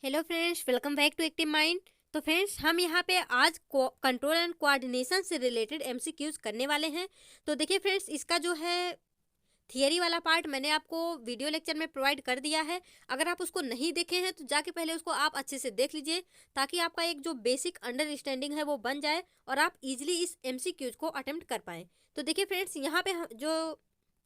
Hello friends, welcome back to Active Mind. तो friends, हम यहाँ पे आज कंट्रोल एंड कोऑर्डिनेशन से रिलेटेड एमसीक्यूज करने वाले हैं। तो देखिए फ्रेंड्स, इसका जो है थियरी वाला पार्ट मैंने आपको वीडियो लेक्चर में प्रोवाइड कर दिया है। अगर आप उसको नहीं देखे हैं तो जाके पहले उसको आप अच्छे से देख लीजिए, ताकि आपका एक जो बेसिक अंडरस्टैंडिंग है वो बन जाए और आप इजीली इस एमसीक्यूज को अटेम्प्ट कर पाएँ। तो देखिए फ्रेंड्स, यहाँ पे जो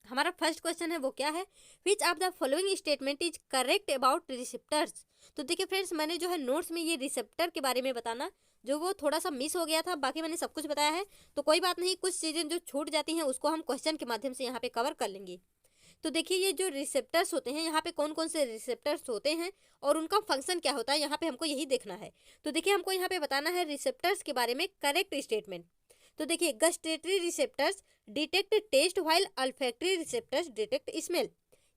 हमारा फर्स्ट क्वेश्चन है वो क्या है, which of the following statement is correct about receptors. तो देखिए फ्रेंड्स, मैंने जो है नोट्स में ये रिसेप्टर के बारे में बताना जो वो थोड़ा सा मिस हो गया था, बाकी मैंने सब कुछ बताया है। तो कोई बात नहीं, कुछ चीज़ें जो छूट जाती हैं उसको हम क्वेश्चन के माध्यम से यहाँ पे कवर कर लेंगे। तो देखिए, ये जो रिसेप्टर्स होते हैं, यहाँ पे कौन कौन से रिसेप्टर्स होते हैं और उनका फंक्शन क्या होता है, यहाँ पे हमको यही देखना है। तो देखिए, हमको यहाँ पे बताना है रिसेप्टर्स के बारे में करेक्ट स्टेटमेंट। तो देखिए, gustatory receptors detect taste while olfactory receptors detect smell.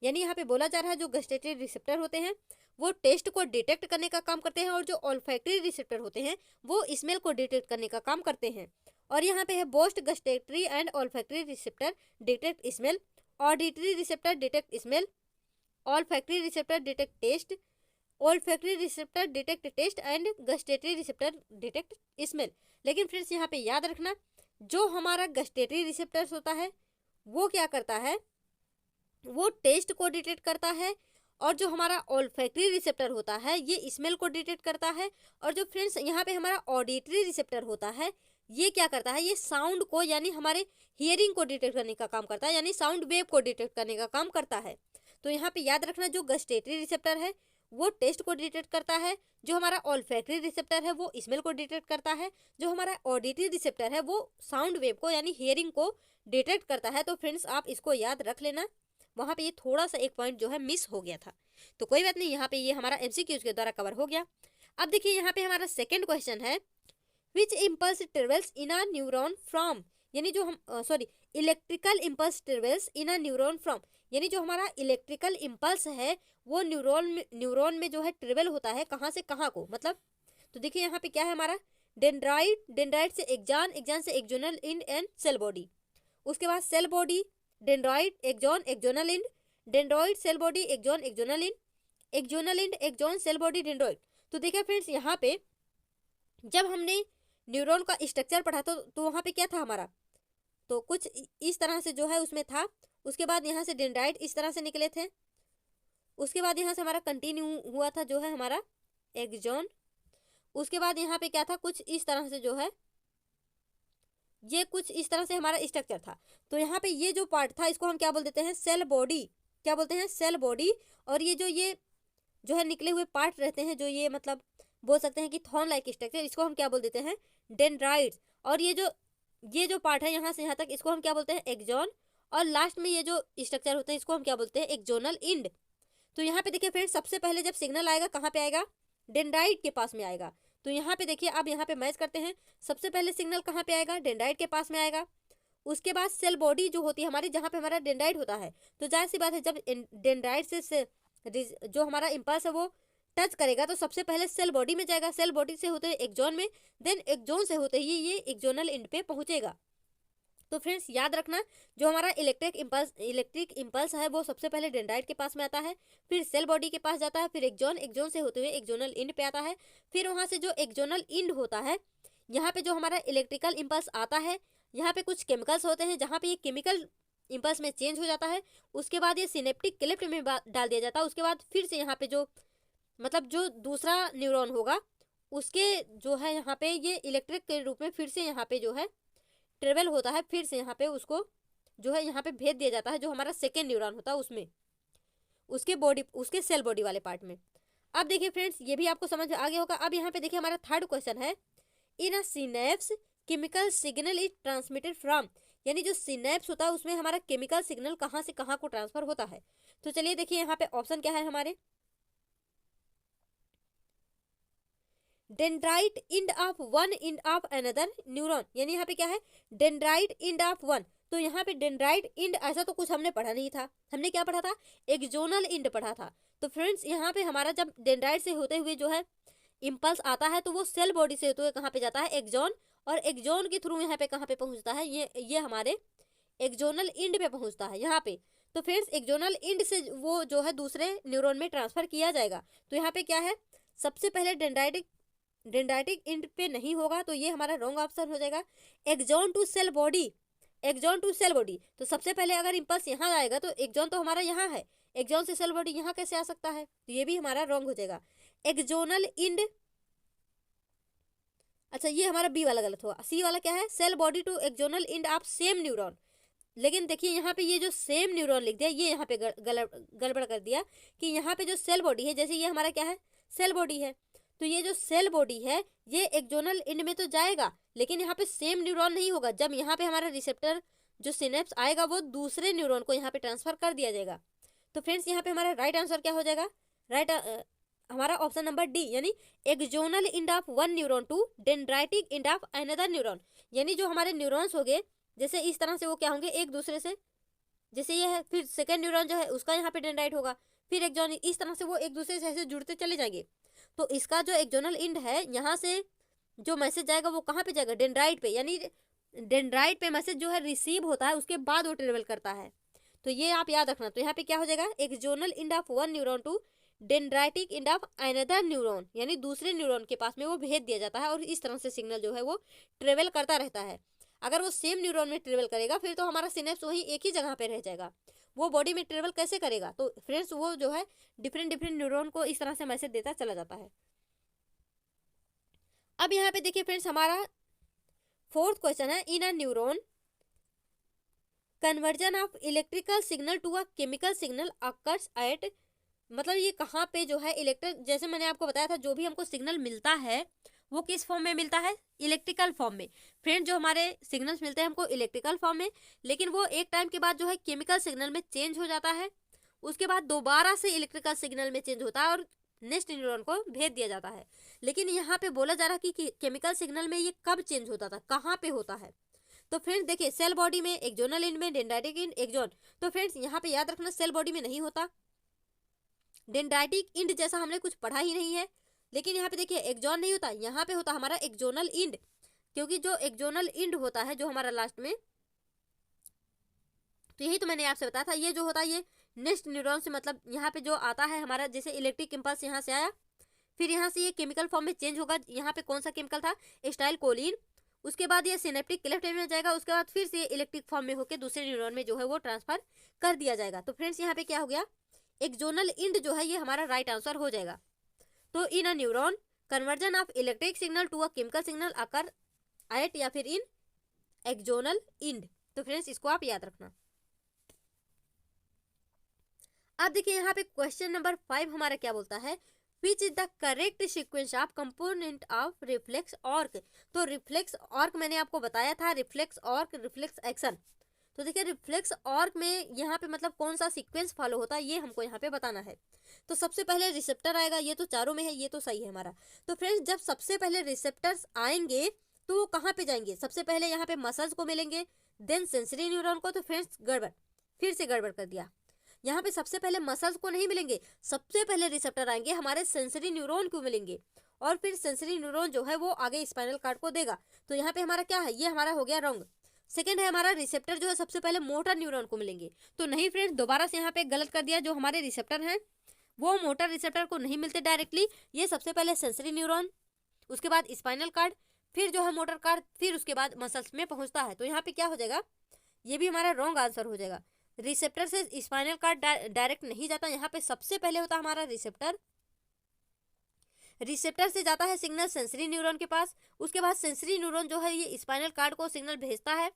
यानी यहाँ पे बोला जा रहा है जो गस्टेटरी रिसेप्टर होते हैं वो टेस्ट को डिटेक्ट करने का काम करते हैं, और जो ऑल्फैक्टरी रिसेप्टर होते हैं वो स्मेल को डिटेक्ट करने का काम करते हैं। और यहाँ पे है both gustatory and olfactory receptor detect smell, auditory receptor detect smell, olfactory receptor detect taste, olfactory receptor detect taste and gustatory receptor detect smell. लेकिन फ्रेंड्स, यहाँ पे याद रखना, जो हमारा गस्टेटरी रिसेप्टर्स होता है वो क्या करता है, वो टेस्ट को डिटेक्ट करता है, और जो हमारा ऑल्फैक्टरी रिसेप्टर होता है ये स्मेल को डिटेक्ट करता है। और जो फ्रेंड्स यहाँ पे हमारा ऑडिटरी रिसेप्टर होता है ये क्या करता है, ये साउंड को यानी हमारे हियरिंग को डिटेक्ट करने का काम करता है, यानी साउंड वेव को डिटेक्ट करने का काम करता है। तो यहाँ पे याद रखना, जो गस्टेटरी रिसेप्टर है वो टेस्ट को डिटेक्ट करता है, जो हमारा ऑल्फैक्टरी रिसेप्टर है वो स्मेल को डिटेक्ट करता है, जो हमारा ऑडिटरी रिसेप्टर है वो साउंड वेव को यानी हियरिंग को डिटेक्ट करता है। तो फ्रेंड्स, आप इसको याद रख लेना, वहाँ पे ये थोड़ा सा एक पॉइंट जो है मिस हो गया था। तो कोई बात नहीं, यहाँ पे ये हमारा एमसीक्यूज के द्वारा कवर हो गया। अब देखिए, यहाँ पे हमारा सेकंड क्वेश्चन है, which impulse travels in a neuron from. यानी जो हम electrical impulse travels in a neuron from, यानी जो हमारा इलेक्ट्रिकल इम्पल्स है वो न्यूरॉन में जो है ट्रेवल होता है कहाँ से कहाँ को, मतलब। तो देखिए, यहाँ पे क्या है हमारा, डेंड्राइट से एक्जान, एक्जान से axonal end and cell body. उसके बाद cell body, dendrite, axon, axonal end, dendroid, cell body, axon, axonal end, axonal end, axon, cell body, dendroid. तो देखिए फ्रेंड्स, यहाँ पे जब हमने न्यूरॉन का स्ट्रक्चर पढ़ा तो वहाँ पे क्या था हमारा, तो कुछ इस तरह से जो है उसमें था। उसके बाद यहाँ से डेंड्राइट इस तरह से निकले थे, उसके बाद यहाँ से हमारा कंटिन्यू हुआ था जो है हमारा एक्जॉन। उसके बाद यहाँ पे क्या था, कुछ इस तरह से जो है ये कुछ इस तरह से हमारा स्ट्रक्चर था। तो यहाँ पे ये जो पार्ट था इसको हम क्या बोल देते हैं, सेल बॉडी। क्या बोलते हैं, सेल बॉडी। और ये जो है निकले हुए पार्ट रहते हैं, जो ये मतलब बोल सकते हैं कि थॉर्न लाइक स्ट्रक्चर, इसको हम क्या बोल देते हैं, डेंड्राइट्स। और ये जो पार्ट है यहाँ से यहाँ तक, इसको हम क्या बोलते हैं, एक्जॉन। और लास्ट में ये जो स्ट्रक्चर होते हैं इसको हम क्या बोलते हैं, एक्जोनल इंड। तो यहाँ पे देखिए फ्रेंड्स, सबसे पहले जब सिग्नल आएगा कहाँ पे आएगा, डेंड्राइट के पास में आएगा। तो यहाँ पे देखिए, अब यहाँ पे मैच करते हैं, सबसे पहले सिग्नल कहाँ पे आएगा, डेंड्राइट के पास में आएगा। उसके बाद सेल बॉडी जो होती है हमारी, जहाँ पे हमारा डेंड्राइट होता है, तो जाहिर सी बात है जब डेंड्राइट से जो हमारा इम्पल्स है वो टच करेगा तो सबसे पहले सेल बॉडी में जाएगा, सेल बॉडी से होते हुए एक्जोन में, देन एक्जोन से होते ही ये एक्जोनल इंड पे पहुंचेगा। तो फ्रेंड्स, याद रखना, जो हमारा इलेक्ट्रिक इम्पल्स है वो सबसे पहले डेंड्राइट के पास में आता है, फिर सेल बॉडी के पास जाता है, फिर एक्जोन, एक्जोन से होते हुए एक्जोनल इंड पे आता है। फिर वहाँ से जो एक्जोनल इंड होता है, यहाँ पे जो हमारा इलेक्ट्रिकल इम्पल्स आता है, यहाँ पे कुछ केमिकल्स होते हैं जहाँ पे ये केमिकल इम्पल्स में चेंज हो जाता है। उसके बाद ये सिनेप्टिक क्लिप्ट में डाल दिया जाता है। उसके बाद फिर से यहाँ पे जो मतलब जो दूसरा न्यूरॉन होगा उसके जो है यहाँ पे ये इलेक्ट्रिक के रूप में फिर से यहाँ पे जो है ट्रेवल होता है, फिर से यहाँ पे उसको जो है यहाँ पे भेज दिया जाता है, जो हमारा सेकेंड न्यूरॉन होता है उसमें, उसके सेल बॉडी वाले पार्ट में। अब देखिए फ्रेंड्स, ये भी आपको समझ आ गया होगा। अब यहाँ पे देखिए हमारा थर्ड क्वेश्चन है, in a synapse chemical signal is transmitted from. यानी जो सिनेप्स होता है उसमें हमारा केमिकल सिग्नल कहाँ से कहाँ को ट्रांसफर होता है। तो चलिए देखिए, यहाँ पे ऑप्शन क्या है हमारे, dendrite end of one end of another neuron. यानी यहाँ पे क्या है, डेंड्राइट इंड ऑफ वन। तो यहाँ पे डेंड्राइट इंड ऐसा तो कुछ हमने पढ़ा नहीं था, हमने क्या पढ़ा था, एक्जोनल इंड पढ़ा था। तो फ्रेंड्स, यहाँ पे हमारा जब डेंड्राइट से होते हुए जो है इम्पल्स आता है तो वो सेल बॉडी से होते हुए कहाँ पे जाता है, एक्जोन। और एक्जोन के थ्रू यहाँ पे कहाँ पे पहुँचता है, ये हमारे एक्जोनल इंड पे पहुँचता है यहाँ पे। तो फ्रेंड्स, एक्जोनल इंड से वो जो है दूसरे न्यूरॉन में ट्रांसफर किया जाएगा। तो यहाँ पे क्या है, सबसे पहले डेंड्राइटिक इंड पे नहीं होगा, तो ये हमारा रॉन्ग ऑप्शन हो जाएगा। Axon to cell body, axon to cell body, तो सबसे पहले अगर इम्पल्स यहाँ आएगा तो एक्सॉन तो हमारा यहाँ है, एक्सॉन से सेल बॉडी यहाँ कैसे आ सकता है, तो ये भी हमारा रॉन्ग हो जाएगा। एक्सोनल इंड, अच्छा ये हमारा बी वाला गलत हुआ। सी वाला क्या है, cell body to axonal end of same neuron. लेकिन देखिए यहाँ पे ये जो सेम न्यूरॉन लिख दिया, ये यहाँ पे गड़बड़ कर दिया कि यहाँ पे जो सेल बॉडी है, जैसे ये हमारा क्या है, सेल बॉडी है, तो ये जो सेल बॉडी है ये एक्सोनल इंड में तो जाएगा, लेकिन यहाँ पे सेम न्यूरॉन नहीं होगा। जब यहाँ पे हमारा रिसेप्टर जो सिनेप्स आएगा वो दूसरे न्यूरॉन को यहाँ पे ट्रांसफर कर दिया जाएगा। तो फ्रेंड्स यहाँ पे हमारा राइट आंसर क्या हो जाएगा, हमारा ऑप्शन नंबर डी, यानी axonal end of one neuron to dendritic end of another neuron. यानी जो हमारे न्यूरॉन्स हो गए जैसे इस तरह से वो क्या होंगे एक दूसरे से, जैसे ये है, फिर सेकेंड न्यूरॉन जो है उसका यहाँ पे डेंड्राइट होगा, फिर एक्सोन, इस तरह से वो एक दूसरे से ऐसे जुड़ते चले जाएंगे। तो इसका जो एक्सोनल इंड है यहाँ से जो मैसेज जाएगा वो कहाँ पे जाएगा, डेंड्राइट पे, यानी डेंड्राइट पे मैसेज जो है रिसीव होता है, उसके बाद वो ट्रेवल करता है। तो ये आप याद रखना। तो यहाँ पे क्या हो जाएगा, axonal end of one neuron to dendritic end of another neuron, यानी दूसरे न्यूरॉन के पास में वो भेज दिया जाता है और इस तरह से सिग्नल जो है वो ट्रेवल करता रहता है। अगर वो सेम न्यूरॉन में ट्रेवल करेगा फिर तो हमारा सिनेप्स वही एक ही जगह पे रह जाएगा, वो बॉडी में ट्रेवल कैसे करेगा। तो फ्रेंड्स वो जो है डिफरेंट न्यूरॉन को इस तरह से मैसेज देता चला जाता है। अब यहाँ पे देखिए फ्रेंड्स हमारा फोर्थ क्वेश्चन है, in a neuron conversion of electrical signal to a chemical signal occurs at, मतलब ये कहाँ पे जो है इलेक्ट्रिक, जैसे मैंने आपको बताया था जो भी हमको सिग्नल मिलता है वो किस फॉर्म में मिलता है, इलेक्ट्रिकल फॉर्म में। फ्रेंड जो हमारे सिग्नल्स मिलते हैं हमको इलेक्ट्रिकल फॉर्म में, लेकिन वो एक टाइम के बाद जो है केमिकल सिग्नल में चेंज हो जाता है, उसके बाद दोबारा से इलेक्ट्रिकल सिग्नल में चेंज होता है और नेक्स्ट न्यूरॉन को भेज दिया जाता है। लेकिन यहाँ पे बोला जा रहा है कि केमिकल सिग्नल में ये कब चेंज होता था, कहाँ पे होता है। तो फ्रेंड्स देखिए सेल बॉडी में, एक्सोनल इंड में, डेंड्राइटिक इंड, एक्सोन। तो फ्रेंड्स यहाँ पे याद रखना सेल बॉडी में नहीं होता, डेंड्राइटिक इंड जैसा हमने कुछ पढ़ा ही नहीं है। लेकिन यहाँ पे देखिए एक्सोन नहीं होता, यहाँ पे होता हमारा एक्सोनल इंड, क्योंकि जो एक्सोनल इंड होता है जो हमारा लास्ट में, तो यही तो मैंने आपसे बताया था, ये जो होता है ये नेक्स्ट न्यूरॉन से, मतलब यहाँ पे जो आता है हमारा, जैसे इलेक्ट्रिक इम्पल्स यहाँ से आया, फिर यहाँ से ये केमिकल फॉर्म में चेंज होगा। यहाँ पे कौन सा केमिकल था, एस्टाइल कोलिन, उसके बाद ये सिनेप्टिक क्लेफ्ट में जाएगा, उसके बाद फिर से इलेक्ट्रिक फॉर्म में होकर दूसरे न्यूरॉन में जो है वो ट्रांसफर कर दिया जाएगा। तो फ्रेंड्स यहाँ पे क्या हो गया, एक्सोनल इंड जो है ये हमारा राइट आंसर हो जाएगा। तो in a neuron conversion of electric signal to a chemical signal occur at, या फिर इन एक्सोनल इंड। तो फ्रेंड्स इसको आप याद रखना। अब देखिए यहाँ पे क्वेश्चन नंबर 5 हमारा क्या बोलता है, which is the correct sequence of component of reflex arc. तो रिफ्लेक्स ऑर्क मैंने आपको बताया था, रिफ्लेक्स ऑर्क, रिफ्लेक्स एक्शन। तो देखिए रिफ्लेक्स ऑर्क में यहाँ पे मतलब कौन सा सीक्वेंस फॉलो होता है ये हमको यहाँ पे बताना है। तो सबसे पहले रिसेप्टर आएगा, ये तो चारों में है, ये तो सही है हमारा। तो फ्रेंड्स जब सबसे पहले रिसेप्टर्स आएंगे तो वो कहाँ पे जाएंगे, सबसे पहले यहाँ पे मसल्स को मिलेंगे, देन सेंसरी न्यूरॉन को। तो फ्रेंड्स गड़बड़, फिर से गड़बड़ कर दिया, यहाँ पे सबसे पहले मसल्स को नहीं मिलेंगे, सबसे पहले रिसेप्टर आएंगे हमारे सेंसरी न्यूरॉन को मिलेंगे, और फिर सेंसरी न्यूरॉन जो है वो आगे स्पाइनल कार्ड को देगा। तो यहाँ पे हमारा क्या है, ये हमारा हो गया रॉन्ग। सेकंड है हमारा रिसेप्टर जो है सबसे पहले मोटर न्यूरॉन को मिलेंगे। तो नहीं फ्रेंड्स, दोबारा से यहाँ पे गलत कर दिया, जो हमारे रिसेप्टर हैं वो मोटर रिसेप्टर को नहीं मिलते डायरेक्टली, ये सबसे पहले सेंसरी न्यूरॉन, उसके बाद स्पाइनल कार्ड, फिर जो है मोटर कार्ड, फिर उसके बाद मसल्स में पहुंचता है। तो यहाँ पे क्या हो जाएगा, ये भी हमारा रॉन्ग आंसर हो जाएगा। रिसेप्टर से स्पाइनल कार्ड डायरेक्ट नहीं जाता, यहाँ पे सबसे पहले होता है हमारा रिसेप्टर, रिसेप्टर से जाता है सिग्नल सेंसरी न्यूरॉन के पास, उसके बाद सेंसरी न्यूरॉन जो है ये स्पाइनल कार्ड को सिग्नल भेजता है,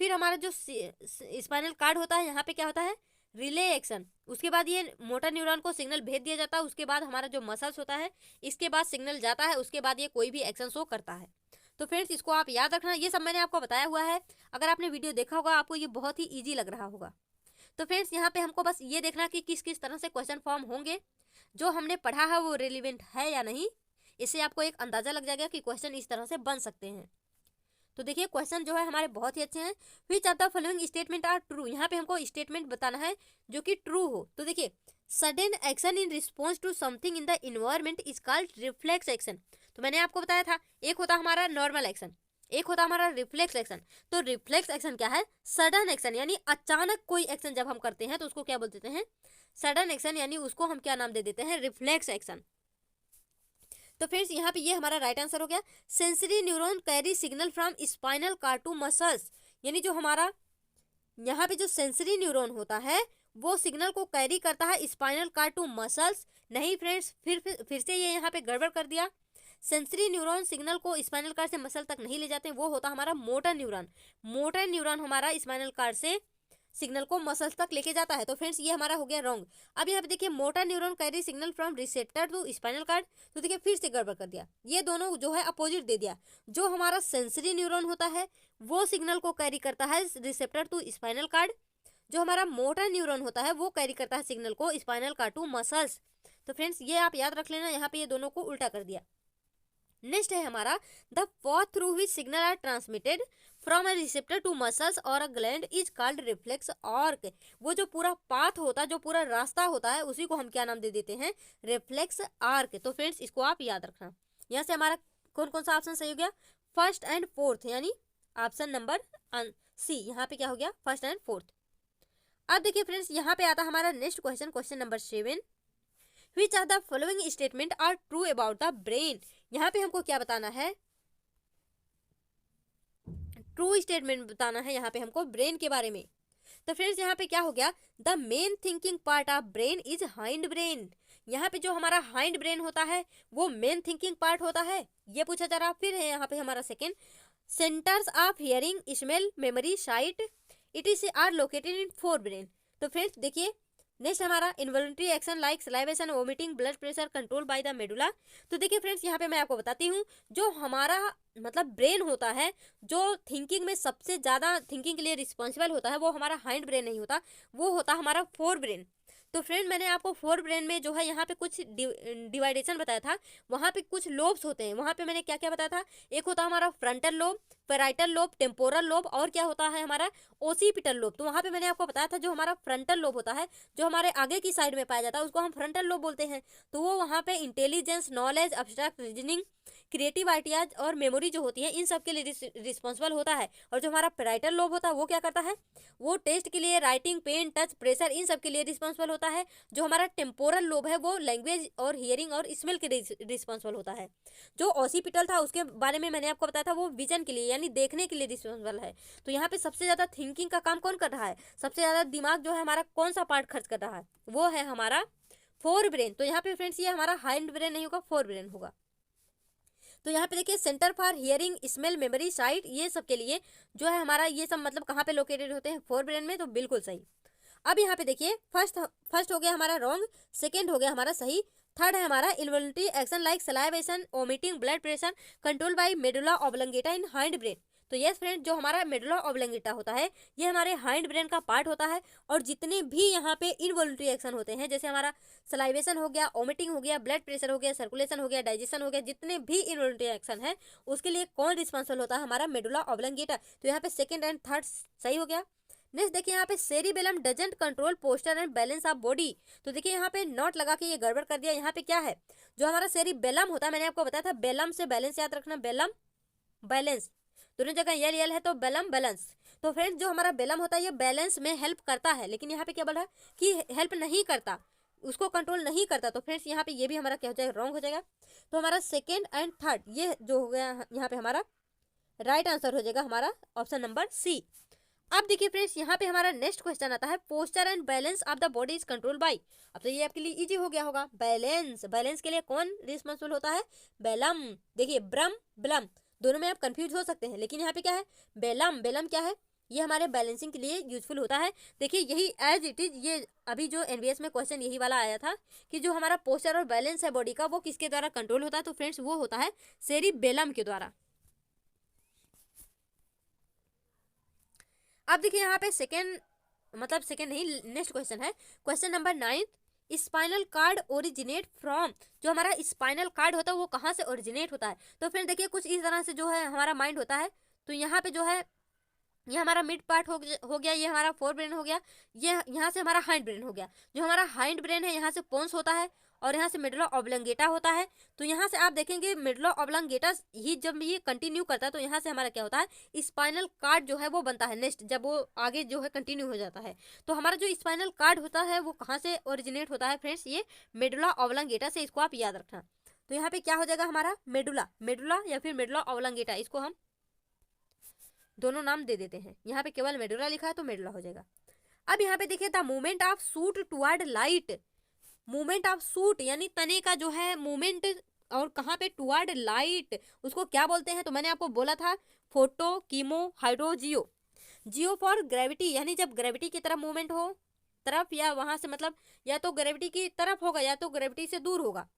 फिर हमारा जो स्पाइनल कार्ड होता है यहाँ पे क्या होता है, रिले एक्शन, उसके बाद ये मोटर न्यूरॉन को सिग्नल भेज दिया जाता है, उसके बाद हमारा जो मसल्स होता है इसके बाद सिग्नल जाता है, उसके बाद ये कोई भी एक्शन शो करता है। तो फ्रेंड्स इसको आप याद रखना, ये सब मैंने आपको बताया हुआ है, अगर आपने वीडियो देखा होगा आपको ये बहुत ही ईजी लग रहा होगा। तो फ्रेंड्स यहाँ पे हमको बस ये देखना कि किस किस तरह से क्वेश्चन फॉर्म होंगे, जो हमने पढ़ा है वो रिलेवेंट है या नहीं, इससे आपको एक अंदाजा लग जाएगा कि क्वेश्चन इस तरह से बन सकते हैं। तो देखिए क्वेश्चन जो है हमारे बहुत ही अच्छे हैं। Which of the following statement are true, यहाँ पे हमको स्टेटमेंट बताना है जो कि ट्रू हो। तो देखिए sudden action in response to something in the environment is called reflex action. तो मैंने आपको बताया था एक होता हमारा नॉर्मल एक्शन, एक होता हमारा रिफ्लेक्स एक्शन। तो रिफ्लेक्स एक्शन क्या है, सडन एक्शन, यानी अचानक कोई एक्शन जब हम करते हैं तो उसको क्या बोल देते हैं, सडन एक्शन, यानी उसको हम क्या नाम दे देते हैं, रिफ्लेक्स एक्शन। तो फ्रेंड्स यहाँ पे ये हमारा राइट आंसर हो गया। Sensory neuron carry signal from spinal cord to muscles, यानी जो हमारा यहाँ पे जो सेंसरी न्यूरॉन होता है वो सिग्नल को कैरी करता है स्पाइनल कार्ड टू मसल्स। नहीं फ्रेंड्स, फिर से ये यहाँ पे गड़बड़ कर दिया। सेंसरी न्यूरॉन सिग्नल को स्पाइनल कार्ड से मसल तक नहीं ले जाते, वो होता हमारा मोटर न्यूरॉन। मोटर न्यूरॉन हमारा स्पाइनल कार्ड से सिग्नल को मसल्स तक लेके जाता है। तो फ्रेंड्स ये हमारा हो गया रॉन्ग। अब यहाँ पे देखिए motor neuron carry signal from receptor to spinal cord, तो देखिए फिर से गड़बड़ कर दिया, ये दोनों जो है अपोजिट दे दिया। जो हमारा सेंसरी न्यूरॉन होता है वो सिग्नल को कैरी करता है रिसेप्टर टू स्पाइनल कार्ड, जो हमारा मोटर न्यूरॉन होता है वो कैरी करता है सिग्नल को स्पाइनल कार्ड टू मसल्स। तो फ्रेंड्स ये आप याद रख लेना, यहाँ पे ये दोनों को उल्टा कर दिया। नेक्स्ट है हमारा the path through which signal are transmitted from a receptor to muscles और a gland is called reflex arc. वो जो पूरा पाथ होता है, जो पूरा रास्ता होता है, उसी को हम क्या नाम दे देते हैं, रिफ्लेक्स आर्क। तो फ्रेंड्स इसको आप याद रखना। यहाँ से हमारा कौन कौन सा ऑप्शन सही हो गया, फर्स्ट एंड फोर्थ, यानी ऑप्शन नंबर सी। यहाँ पे क्या हो गया, फर्स्ट एंड फोर्थ। अब देखिए फ्रेंड्स यहाँ पे आता हमारा next question, question number 7। Which of the following statement are true about the brain? यहाँ पे हमको क्या बताना है, ट्रू स्टेटमेंट बताना है यहाँ पे हमको ब्रेन के बारे में। तो फ्रेंड्स यहाँ पे क्या हो गया, the main thinking part of brain is hind brain. यहाँ पे जो हमारा हाइंड ब्रेन होता है वो मेन थिंकिंग पार्ट होता है, ये पूछा जा रहा। फिर है यहाँ पे हमारा second, centres of hearing, smell, memory, sight, it is are located in fore brain. तो फ्रेंड्स देखिए नेक्स्ट हमारा involuntary action like salivation, vomiting, blood pressure control by the medulla. तो देखिए फ्रेंड्स यहाँ पे मैं आपको बताती हूँ, जो हमारा मतलब ब्रेन होता है, जो थिंकिंग में सबसे ज़्यादा थिंकिंग के लिए रिस्पॉन्सिबल होता है, वो हमारा हाइंड ब्रेन नहीं होता, वो होता हमारा फोर ब्रेन। तो फ्रेंड मैंने आपको फोर ब्रेन में जो है यहाँ पे कुछ डिवाइडेशन बताया था, वहाँ पे कुछ लोब्स होते हैं। वहाँ पे मैंने क्या क्या बताया था, एक होता है हमारा frontal lobe, parietal lobe, temporal lobe, और क्या होता है हमारा ओसिपिटल लोब। तो वहाँ पे मैंने आपको बताया था जो हमारा फ्रंटल लोब होता है, जो हमारे आगे की साइड में पाया जाता है, उसको हम फ्रंटल लोब बोलते हैं। तो वो वहाँ पे intelligence, knowledge, abstract reasoning, creative ideas और मेमोरी जो होती है, इन सब के लिए रिस्पॉन्सिबल होता है। और जो हमारा पैराइटल लोब होता है वो क्या करता है, वो टेस्ट के लिए, राइटिंग, पेन, टच, प्रेशर, इन सब के लिए रिस्पॉन्सिबल होता है। जो हमारा टेम्पोरल लोब है वो लैंग्वेज और हियरिंग और स्मेल के लिए रिस्पॉन्सिबल होता है। जो ऑसिपिटल था उसके बारे में मैंने आपको बताया था, वो विजन के लिए यानी देखने के लिए रिस्पॉन्सिबल है। तो यहाँ पे सबसे ज़्यादा थिंकिंग का काम कौन कर रहा है, सबसे ज़्यादा दिमाग जो है हमारा कौन सा पार्ट खर्च कर रहा है, वो है हमारा फोर ब्रेन। तो यहाँ पे फ्रेंड्स ये हमारा हाइंड ब्रेन नहीं होगा, फोर ब्रेन होगा। तो यहाँ पे देखिए centre for hearing, smell, memory, site, ये सब के लिए जो है हमारा ये सब मतलब कहाँ पे लोकेटेड होते हैं, फोर ब्रेन में। तो बिल्कुल सही। अब यहाँ पे देखिए फर्स्ट हो गया हमारा रॉन्ग, सेकेंड हो गया हमारा सही, थर्ड है हमारा involuntary action like salivation, vomiting, blood pressure control bye medulla oblongata इन हाइंड ब्रेन। तो यस फ्रेंड, जो हमारा मेडुला ऑब्लंगेटा होता है ये हमारे हाइंड ब्रेन का पार्ट होता है। और जितने भी यहाँ पे इनवॉलंटरी एक्शन होते हैं, जैसे हमारा सलाइवेशन हो गया, वोमिटिंग हो गया, ब्लड प्रेशर हो गया, सर्कुलेशन हो गया, डाइजेशन हो गया, जितने भी इनवॉलंटरी एक्शन है उसके लिए कौन रिस्पॉन्सिबल होता है, हमारा मेडुला ऑब्लंगेटा। तो यहाँ पे सेकेंड एंड थर्ड सही हो गया। नेक्स्ट देखिए यहाँ पे cerebellum doesn't control posture and balance of body. तो देखिए यहाँ पे नॉट लगा के ये गड़बड़ कर दिया। यहाँ पे क्या है, जो हमारा सेरिबेलम होता है, मैंने आपको बताया था बेलम से बैलेंस याद रखना, बेलम बैलेंस, दोनों जगह यल यल है तो बेलम बैलेंस। तो फ्रेंड्स जो हमारा बेलम होता है ये बैलेंस में हेल्प करता है, लेकिन यहाँ पे क्या बोल रहा है कि हेल्प नहीं करता, उसको कंट्रोल नहीं करता। तो फ्रेंड्स यहाँ पे ये भी हमारा क्या हो जाएगा, रॉन्ग हो जाएगा। तो हमारा सेकेंड एंड थर्ड ये जो हो गया यहाँ पे हमारा राइट आंसर हो जाएगा हमारा ऑप्शन नंबर सी। अब देखिए फ्रेंड्स यहाँ पे हमारा नेक्स्ट क्वेश्चन आता है, posture and balance of the body is control by. अब तो ये आपके लिए इजी हो गया होगा, बैलेंस, बैलेंस के लिए कौन रिस्पॉन्सिबल होता है, बेलम। देखिए ब्रम ब्लम दोनों में आप कंफ्यूज हो सकते हैं, लेकिन यहाँ पे क्या है, बेलम, बेलम क्या है, ये हमारे बैलेंसिंग के लिए यूजफुल होता है। देखिए यही एज इट इज, ये अभी जो एनवीएस में क्वेश्चन यही वाला आया था कि जो हमारा पोस्चर और बैलेंस है बॉडी का वो किसके द्वारा कंट्रोल होता है, तो फ्रेंड्स वो होता है सेरिबेलम के द्वारा। अब देखिए यहाँ पे सेकेंड नहीं, नेक्स्ट क्वेश्चन है question number 9। Spinal cord originate from, जो हमारा स्पाइनल कार्ड होता है वो कहाँ से ओरिजिनेट होता है। तो फिर देखिए कुछ इस तरह से जो है हमारा माइंड होता है। तो यहाँ पे जो है ये हमारा मिड पार्ट हो गया, ये हमारा फोर ब्रेन हो गया, ये यहाँ से हमारा हाइंड ब्रेन हो गया। जो हमारा हाइंड ब्रेन है यहाँ से पोन्स होता है और यहाँ से मेडुला ऑब्लंगेटा होता है। तो यहाँ से आप देखेंगे मेडुला ऑब्लंगेटा ही जब ये कंटिन्यू करता है तो यहाँ से हमारा क्या होता है, स्पाइनल कार्ड जो है वो बनता है नेक्स्ट, जब वो आगे जो है कंटिन्यू हो जाता है। तो हमारा जो स्पाइनल कार्ड होता है वो कहाँ से ओरिजिनेट होता है फ्रेंड्स, ये मेडुला ऑब्लंगेटा से, इसको आप याद रखना। तो यहाँ पे क्या हो जाएगा हमारा मेडुला, मेडुला या फिर मेडुला ऑब्लांगेटा, इसको हम दोनों नाम दे देते हैं। यहाँ पे केवल मेडुला लिखा है तो मेडुला हो जाएगा। अब यहाँ पे देखिए the movement of suit toward light, movement of suit यानी तने का जो है मूवमेंट और कहाँ पे टुवर्ड लाइट, उसको क्या बोलते हैं? तो मैंने आपको बोला था photo chemo hydro Jio. Jio for gravity यानी जब ग्रेविटी की तरफ मूवमेंट हो, तरफ या वहां से मतलब या तो ग्रेविटी की तरफ होगा या तो ग्रेविटी से दूर होगा,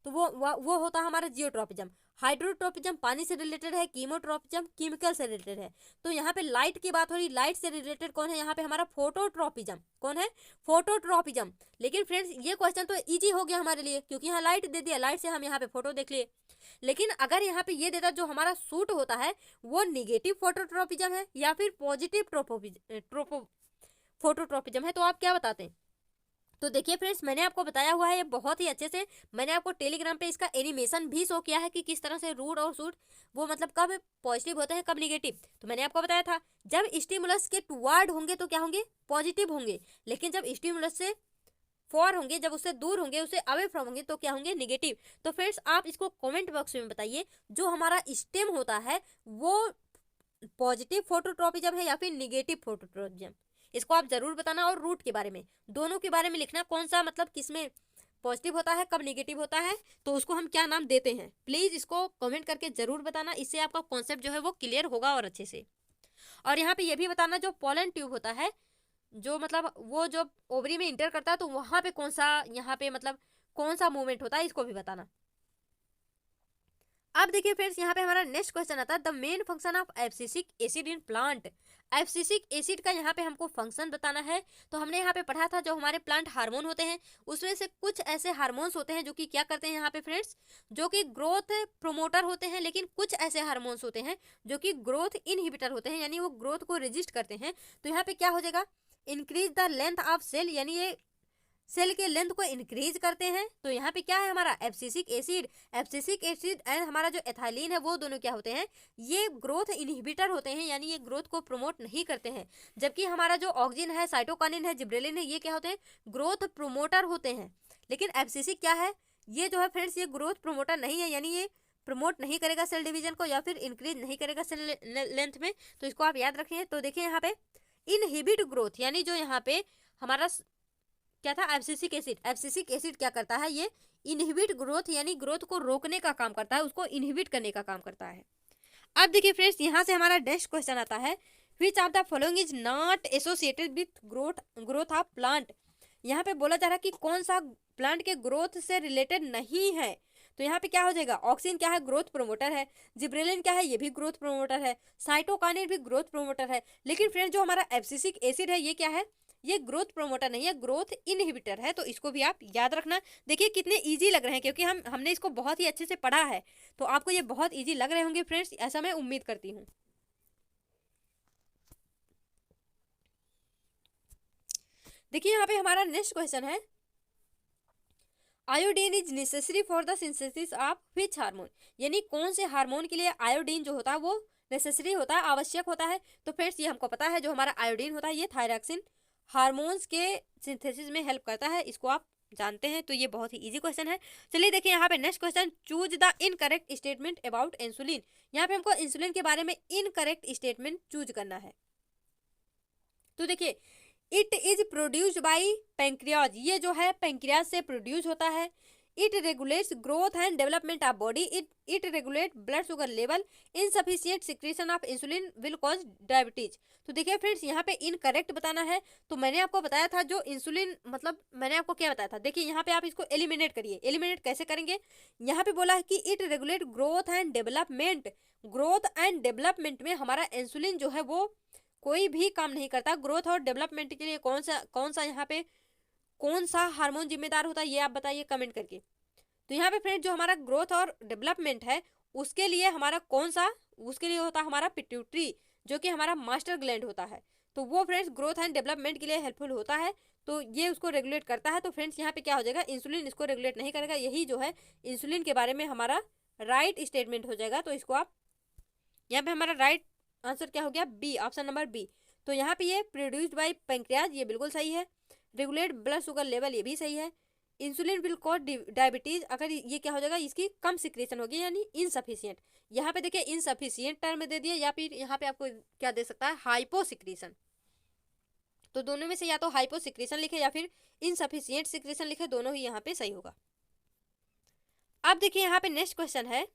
तो वो होता है हमारा जियोट्रॉपिज्म। हाइड्रोट्रॉपिज्म पानी से रिलेटेड है, कीमोट्रॉपिज्म केमिकल से रिलेटेड है। तो यहाँ पे लाइट की बात हो रही, लाइट से रिलेटेड कौन है? यहाँ पे हमारा फोटोट्रॉपिज्म। कौन है? फोटोट्रॉपिज्म। लेकिन फ्रेंड्स ये क्वेश्चन तो इजी हो गया हमारे लिए, क्योंकि यहाँ लाइट दे दिया, लाइट से हम यहाँ पे फोटो देख लिए। लेकिन अगर यहाँ पे ये देता जो हमारा सूट होता है वो निगेटिव फोटोट्रॉपिज्म है या फिर पॉजिटिव फोटोट्रॉपिज्म है, तो आप क्या बताते हैं? तो देखिए फ्रेंड्स मैंने आपको बताया हुआ है ये बहुत ही अच्छे से, मैंने आपको टेलीग्राम पे इसका एनिमेशन भी शो किया है कि किस तरह से रूट और सूट वो मतलब कब पॉजिटिव होते हैं कब निगेटिव। तो मैंने आपको बताया था जब स्टिमुलस के टुवर्ड होंगे तो क्या होंगे? पॉजिटिव होंगे, लेकिन जब स्टिमुलस से फॉर होंगे, जब उससे दूर होंगे, उससे अवे फ्रॉम होंगे तो क्या होंगे? निगेटिव। तो फ्रेंड्स आप इसको कमेंट बॉक्स में बताइए जो हमारा स्टेम होता है वो पॉजिटिव फोटोट्रॉपिज्म है या फिर निगेटिव फोटोट्रॉपिज्म, इसको आप जरूर बताना। और रूट के बारे में, दोनों के बारे में लिखना, कौन सा मतलब किसमें पॉजिटिव होता है कब निगेटिव होता है, तो उसको हम क्या नाम देते हैं। प्लीज इसको कमेंट करके जरूर बताना, इससे आपका कॉन्सेप्ट जो है वो क्लियर होगा और अच्छे से। और यहाँ पे ये भी बताना जो पोलन ट्यूब होता है, जो मतलब वो जो ओवरी में इंटर करता है तो वहां पे कौन सा यहाँ पे मतलब कौन सा मूवमेंट होता है, इसको भी बताना। अब देखिए फ्रेंड्स यहाँ पे हमारा नेक्स्ट क्वेश्चन आता है the main function of abscisic acid in plant. Abscisic acid का यहाँ पे हमको फंक्शन बताना है। तो हमने यहाँ पे पढ़ा था जो हमारे प्लांट हार्मोन होते हैं उसमें से कुछ ऐसे हार्मोन्स होते हैं जो कि क्या करते हैं यहाँ पे फ्रेंड्स, जो कि ग्रोथ प्रोमोटर होते हैं, लेकिन कुछ ऐसे हार्मोन्स होते हैं जो कि ग्रोथ इनहिबिटर होते हैं, यानी वो ग्रोथ को रेजिस्ट करते हैं। तो यहाँ पे क्या हो जाएगा? Increase the length of cell, यानी ये सेल के लेंथ को इंक्रीज करते हैं। तो यहाँ पे क्या है हमारा? Abscisic acid. Abscisic acid and हमारा जो एथाइलिन है वो दोनों क्या होते हैं? ये ग्रोथ इनहिबिटर होते हैं, यानी ये ग्रोथ को प्रमोट नहीं करते हैं। जबकि हमारा जो ऑक्सिन है, साइटोकाइनिन है, जिब्रेलिन है, ये क्या होते हैं? ग्रोथ प्रोमोटर होते हैं। लेकिन एब्सिसिक क्या है? ये जो है फ्रेंड्स ये ग्रोथ प्रोमोटर नहीं है, यानी ये प्रमोट नहीं करेगा सेल डिवीजन को या फिर इंक्रीज नहीं करेगा सेल लेंथ में। तो इसको आप याद रखें। तो देखिए यहाँ पे इनहिबिट ग्रोथ, यानी जो यहाँ पे हमारा क्या था? Abscisic acid. एब्सिसिक एसिड क्या करता है? ये इनहिबिट ग्रोथ, यानी ग्रोथ को रोकने का काम करता है, उसको इनहिबिट करने का काम करता है। अब देखिए फ्रेंड्स यहाँ से हमारा नेक्स्ट क्वेश्चन आता है which of the following is not associated with growth of plant. यहाँ पे बोला जा रहा है कि कौन सा प्लांट के ग्रोथ से रिलेटेड नहीं है। तो यहाँ पे क्या हो जाएगा? ऑक्सिन क्या है? ग्रोथ प्रोमोटर है। जिब्रेलिन क्या है? ये भी ग्रोथ प्रोमोटर है। साइटोकाइनिन भी ग्रोथ प्रोमोटर है। लेकिन फ्रेंड जो हमारा एब्सिसिक एसिड है ये क्या है? ये ग्रोथ प्रोमोटर नहीं है, ग्रोथ इनहिबिटर है। तो इसको भी आप याद रखना। देखिए कितने इजी लग रहे हैं, क्योंकि हमने इसको बहुत ही अच्छे से पढ़ा है, तो आपको ये बहुत इजी लग रहे होंगे फ्रेंड्स, ऐसा मैं उम्मीद करती हूँ। देखिए यहाँ पे हमारा नेक्स्ट क्वेश्चन है iodine is necessary for the synthesis of which hormone, यानी कौन से हार्मोन के लिए आयोडीन जो होता है वो नेसेसरी होता है, आवश्यक होता है। तो फ्रेंड्स ये हमको पता है जो हमारा आयोडीन होता है ये थायरॉक्सिन हार्मोन्स के सिंथेसिस में हेल्प करता है, इसको आप जानते हैं। तो ये बहुत ही इजी क्वेश्चन है। चलिए देखिए यहाँ पे next question choose the incorrect statement about insulin. यहाँ पे हमको इंसुलिन के बारे में इनकरेक्ट स्टेटमेंट चूज करना है। तो देखिए it is produced by pancreas, ये जो है पैंक्रियाज से प्रोड्यूस होता है। It regulates growth and development of body. It regulate blood sugar level. Insufficient secretion of insulin will cause diabetes. तो देखिए फ्रेंड्स यहाँ पे इनकरेक्ट बताना है। तो मैंने आपको बताया था जो इंसुलिन मतलब मैंने आपको क्या बताया था, देखिए यहाँ पे आप इसको एलिमिनेट करिए। एलिमिनेट कैसे करेंगे? यहाँ पे बोला है कि it regulate growth and development. Growth and development में हमारा इंसुलिन जो है वो कोई भी काम नहीं करता। ग्रोथ और डेवलपमेंट के लिए कौन सा यहाँ पे कौन सा हार्मोन जिम्मेदार होता है ये आप बताइए कमेंट करके। तो यहाँ पे फ्रेंड जो हमारा ग्रोथ और डेवलपमेंट है उसके लिए हमारा कौन सा, उसके लिए होता है हमारा पिट्यूटरी, जो कि हमारा मास्टर ग्लैंड होता है। तो वो फ्रेंड्स ग्रोथ एंड डेवलपमेंट के लिए हेल्पफुल होता है, तो ये उसको रेगुलेट करता है। तो फ्रेंड्स यहाँ पे क्या हो जाएगा? इंसुलिन इसको रेगुलेट नहीं करेगा। यही जो है इंसुलिन के बारे में हमारा राइट स्टेटमेंट हो जाएगा। तो इसको आप यहाँ पे हमारा राइट आंसर क्या हो गया? B, option number B. तो यहाँ पे ये प्रोड्यूस्ड बाय पैंक्रियाज, ये बिल्कुल सही है। रेगुलेट ब्लड शुगर लेवल, ये भी सही है। इंसुलिन विल कॉज डायबिटीज, अगर ये क्या हो जाएगा, इसकी कम सिक्रेशन होगी यानी इनसफिशियंट। यहाँ पे देखिए इनसफिशियंट टर्म दे दिया, या फिर यहाँ पे आपको क्या दे सकता है, हाइपो सिक्रेशन। तो दोनों में से या तो हाइपो सिक्रेशन लिखे या फिर इनसफिशियंट सिक्रेशन लिखे, दोनों ही यहाँ पे सही होगा। अब देखिए यहाँ पे नेक्स्ट क्वेश्चन है,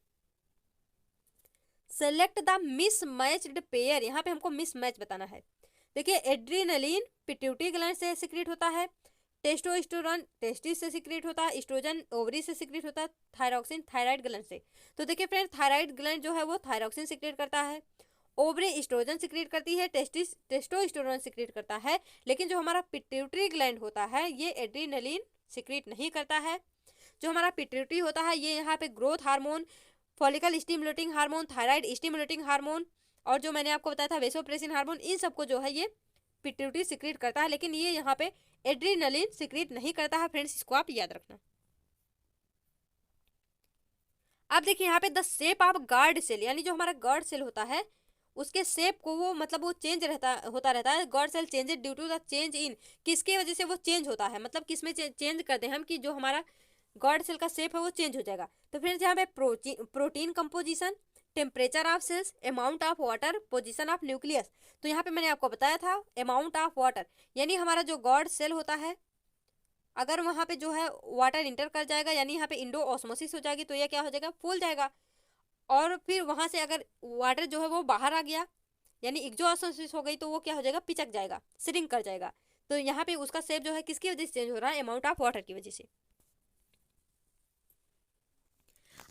सेलेक्ट द मिसमैच्ड पेयर। यहाँ पे हमको मिसमैच बताना है। देखिए एड्रीनलिन पिट्यूटरी ग्लैंड से सिक्रेट होता है, टेस्टोस्टेरोन टेस्टिस से सिक्रेट होता है, एस्ट्रोजन ओवरी से सिक्रेट होता है, थायरॉक्सिन थायराइड ग्लैंड से। तो देखिए फ्रेंड, थायराइड ग्लैंड जो है वो थायरॉक्सिन सिक्रेट करता है, ओवरी एस्ट्रोजन सिक्रेट करती है, टेस्टिस टेस्टोस्टेरोन सिक्रेट करता है। लेकिन जो हमारा पिट्यूटरी ग्लैंड होता है ये एड्रीनलिन सिक्रेट नहीं करता है। जो हमारा पिट्यूटरी होता है ये यहाँ पे growth hormone, follicle stimulating hormone, thyroid stimulating hormone, और जो मैंने आपको बताया था वेसोप्रेसिन हार्मोन, इन सबको जो है ये पिट्यूटरी सिक्रेट करता है। लेकिन ये यहाँ पे एड्रीनलिन सिक्रेट नहीं करता है फ्रेंड्स, इसको आप याद रखना। अब देखिए यहाँ पे the shape of guard cell, यानी जो हमारा गार्ड सेल होता है उसके शेप को वो मतलब वो चेंज होता रहता है। Guard cell changes due to the change in, किसके वजह से वो चेंज होता है, मतलब किसमें चेंज करते हैं हम कि जो हमारा गार्ड सेल का शेप है वो चेंज हो जाएगा। तो फ्रेंड्स यहाँ पे protein composition, temperature of cells, amount of water, position of nucleus. तो यहाँ पे मैंने आपको बताया था अमाउंट ऑफ वाटर, यानी हमारा जो गार्ड सेल होता है अगर वहाँ पे जो है वाटर इंटर कर जाएगा यानी यहाँ पे इंडो ऑस्मोसिस हो जाएगी, तो यह क्या हो जाएगा, फूल जाएगा। और फिर वहाँ से अगर वाटर जो है वो बाहर आ गया यानी एक्जो ऑस्मोसिस हो गई, तो वो क्या हो जाएगा, पिचक जाएगा, श्रिंक कर जाएगा। तो यहाँ पे उसका शेप जो है किसकी वजह से चेंज हो रहा है, अमाउंट ऑफ वाटर की वजह से।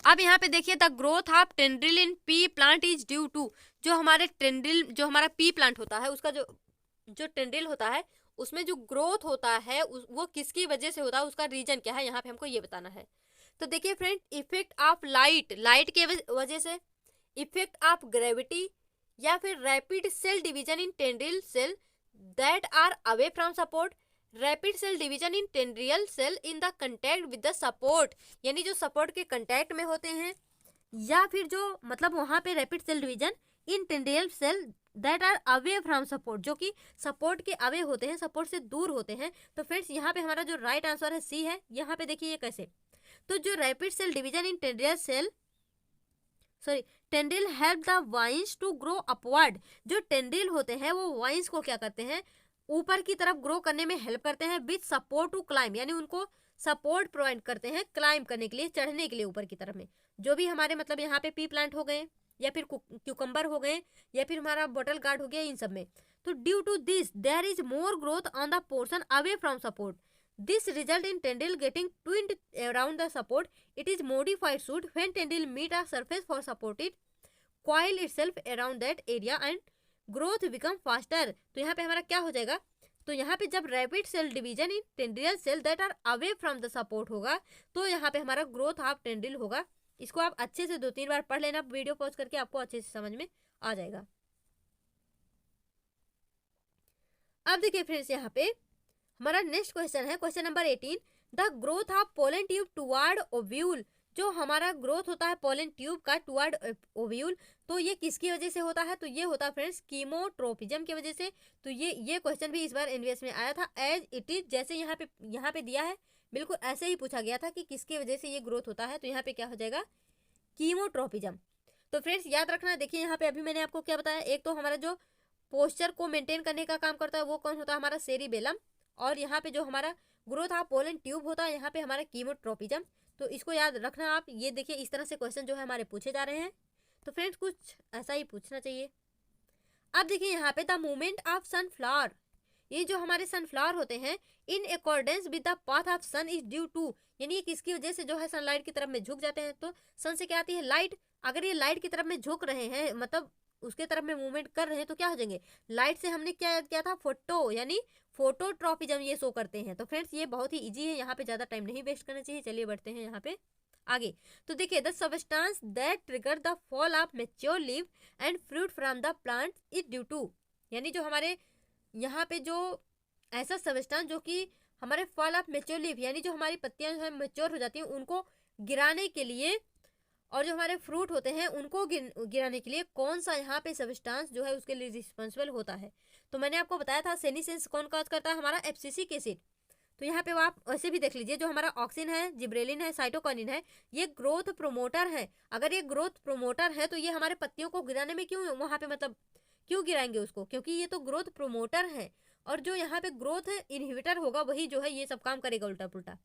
अब यहाँ पे देखिए the growth of tendril in pea plant is due to, जो हमारे टेंड्रिल जो हमारा पी प्लांट होता है उसका जो टेंड्रिल होता है उसमें जो ग्रोथ होता है वो किसकी वजह से होता है, उसका रीजन क्या है, यहाँ पे हमको ये बताना है। तो देखिए फ्रेंड, इफेक्ट ऑफ लाइट के वजह से, इफेक्ट ऑफ ग्रेविटी, या फिर rapid cell division in tendril cell that are away from support, rapid cell division in tendril cell in the contact with the support, यानी जो सपोर्ट के contact में होते हैं, या फिर जो मतलब वहां पे rapid cell division in tendril cell that are away from support, जो कि सपोर्ट के अवे होते हैं, सपोर्ट से दूर होते हैं। तो फ्रेंड्स यहाँ पे हमारा जो राइट आंसर है सी है। यहाँ पे देखिए ये कैसे, तो जो rapid cell division in tendril cell tendril help the vines to grow upward, जो टेंड्रिल होते हैं वो वाइन्स को क्या करते हैं, ऊपर की तरफ ग्रो करने में हेल्प करते हैं, विथ सपोर्ट टू क्लाइम, यानी उनको सपोर्ट प्रोवाइड करते हैं क्लाइम करने के लिए, चढ़ने के लिए ऊपर की तरफ में। जो भी हमारे मतलब यहाँ पे पी प्लांट हो गए या फिर क्यूकम्बर हो गए या फिर हमारा बॉटल गार्ड हो गया, इन सब में। तो due to this there is more growth on the portion away from support, this result in tendril getting twined around the support, it is modified suit when tendril meet a surface for supported coil itself around that area and growth become faster। तो यहाँ पे हमारा क्या हो जाएगा, तो यहाँ पे जब rapid cell division in tendril cell that are away from the support होगा, तो यहाँ पे हमारा ग्रोथ ऑफ टेंड्रिल होगा। इसको आप अच्छे से 2-3 बार पढ़ लेना, वीडियो पॉज करके, आपको अच्छे से समझ में आ जाएगा। अब देखिए फ्रेंड्स, यहाँ पे हमारा नेक्स्ट क्वेश्चन है, question number 18, the growth of pollen tube toward ovule, जो हमारा ग्रोथ होता है पोलन ट्यूब का टुवर्ड ओव्यूल, तो ये किसकी वजह से होता है, तो ये होता है फ्रेंड्स कीमोट्रोपिज्म की वजह से। तो ये क्वेश्चन भी इस बार एनवीएस में आया था, एज इट इज, जैसे यहाँ पे दिया है बिल्कुल ऐसे ही पूछा गया था कि किसकी वजह से ये ग्रोथ होता है, तो यहाँ पे क्या हो जाएगा, कीमोट्रोपिज्म। तो फ्रेंड्स याद रखना, देखिए यहाँ पे अभी मैंने आपको क्या बताया, एक तो हमारा जो पोस्चर को मेंटेन करने का काम करता है वो कौन होता है, हमारा सेरिबेलम, और यहाँ पे जो हमारा ग्रोथ ऑफ पोलन ट्यूब होता है यहाँ पे हमारा कीमोट्रोपिज्म। तो इसको याद रखना आप। ये देखिए इस तरह से क्वेश्चन जो है हमारे पूछे जा रहे हैं, तो फ्रेंड्स कुछ ऐसा ही पूछना चाहिए। अब देखिए यहाँ पे द मूवमेंट ऑफ सनफ्लावर, ये जो हमारे सनफ्लावर होते हैं in accordance with the path of sun is due to, यानी ये किसकी वजह से जो है सनलाइट की तरफ में झुक जाते हैं। तो सन से क्या आती है, लाइट। अगर ये लाइट की तरफ में झुक रहे हैं मतलब उसके तरफ में मूवमेंट कर रहे हैं, तो क्या हो जाएंगे, लाइट से हमने क्या किया था, फोटो यानी फोटोट्रॉपिज्म ये शो करते हैं। तो फ्रेंड्स ये बहुत ही इजी है, यहाँ पे ज्यादा टाइम नहीं वेस्ट करना चाहिए। चलिए बढ़ते हैं यहाँ पे आगे। तो देखिए the substance that trigger the fall of mature leave and fruit from the plant is due to, यानी जो हमारे यहाँ पे जो ऐसा सबस्टांस जो कि हमारे फॉल ऑफ मैच्योर लीव, यानी जो हमारी पत्तियां जो है मैच्योर हो जाती हैं उनको गिराने के लिए, और जो हमारे फ्रूट होते हैं उनको गिराने के लिए कौन सा यहाँ पे सबस्टांस जो है उसके लिए रिस्पॉन्सिबल होता है। तो मैंने आपको बताया था सेनीसेंस कौन कॉज करता है, हमारा एफसीसिक एसिड। तो यहाँ पे आप ऐसे भी देख लीजिए, जो हमारा ऑक्सिन है, जिब्रेलिन है, साइटोकिनिन है, ये ग्रोथ प्रोमोटर है। अगर ये ग्रोथ प्रोमोटर है तो ये हमारे पत्तियों को गिराने में क्यों वहाँ पे मतलब क्यों गिराएंगे उसको, क्योंकि ये तो ग्रोथ प्रोमोटर है। और जो यहाँ पे ग्रोथ इनहिबिटर होगा वही जो है ये सब काम करेगा उल्टा पुल्टा।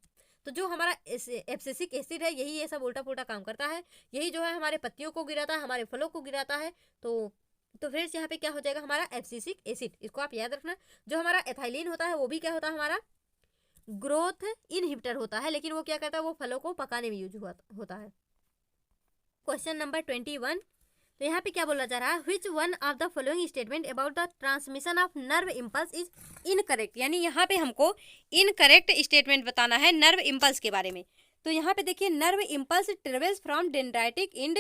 तो जो हमारा एब्सिसिक एसिड है यही ये सब उल्टा पुल्टा काम करता है, यही जो है हमारे पत्तियों को गिराता है, हमारे फलों को गिराता है। तो फ्रेंड्स यहाँ पे क्या हो जाएगा हमारा एब्सिसिक एसिड, इसको आप याद रखना। जो हमारा एथाइलिन होता है वो भी क्या होता है हमारा ग्रोथ इनहिबिटर होता है, लेकिन वो क्या करता है वो फलों को पकाने में यूज होता है। क्वेश्चन नंबर 21, तो यहाँ पे क्या बोला जा रहा है, which one of the following statement about the transmission of nerve impulse is incorrect. यानी यहाँ पे हमको इनकरेक्ट स्टेटमेंट बताना है नर्व इम्पल्स के बारे में। तो यहाँ पे देखिए, nerve impulse travels from dendritic end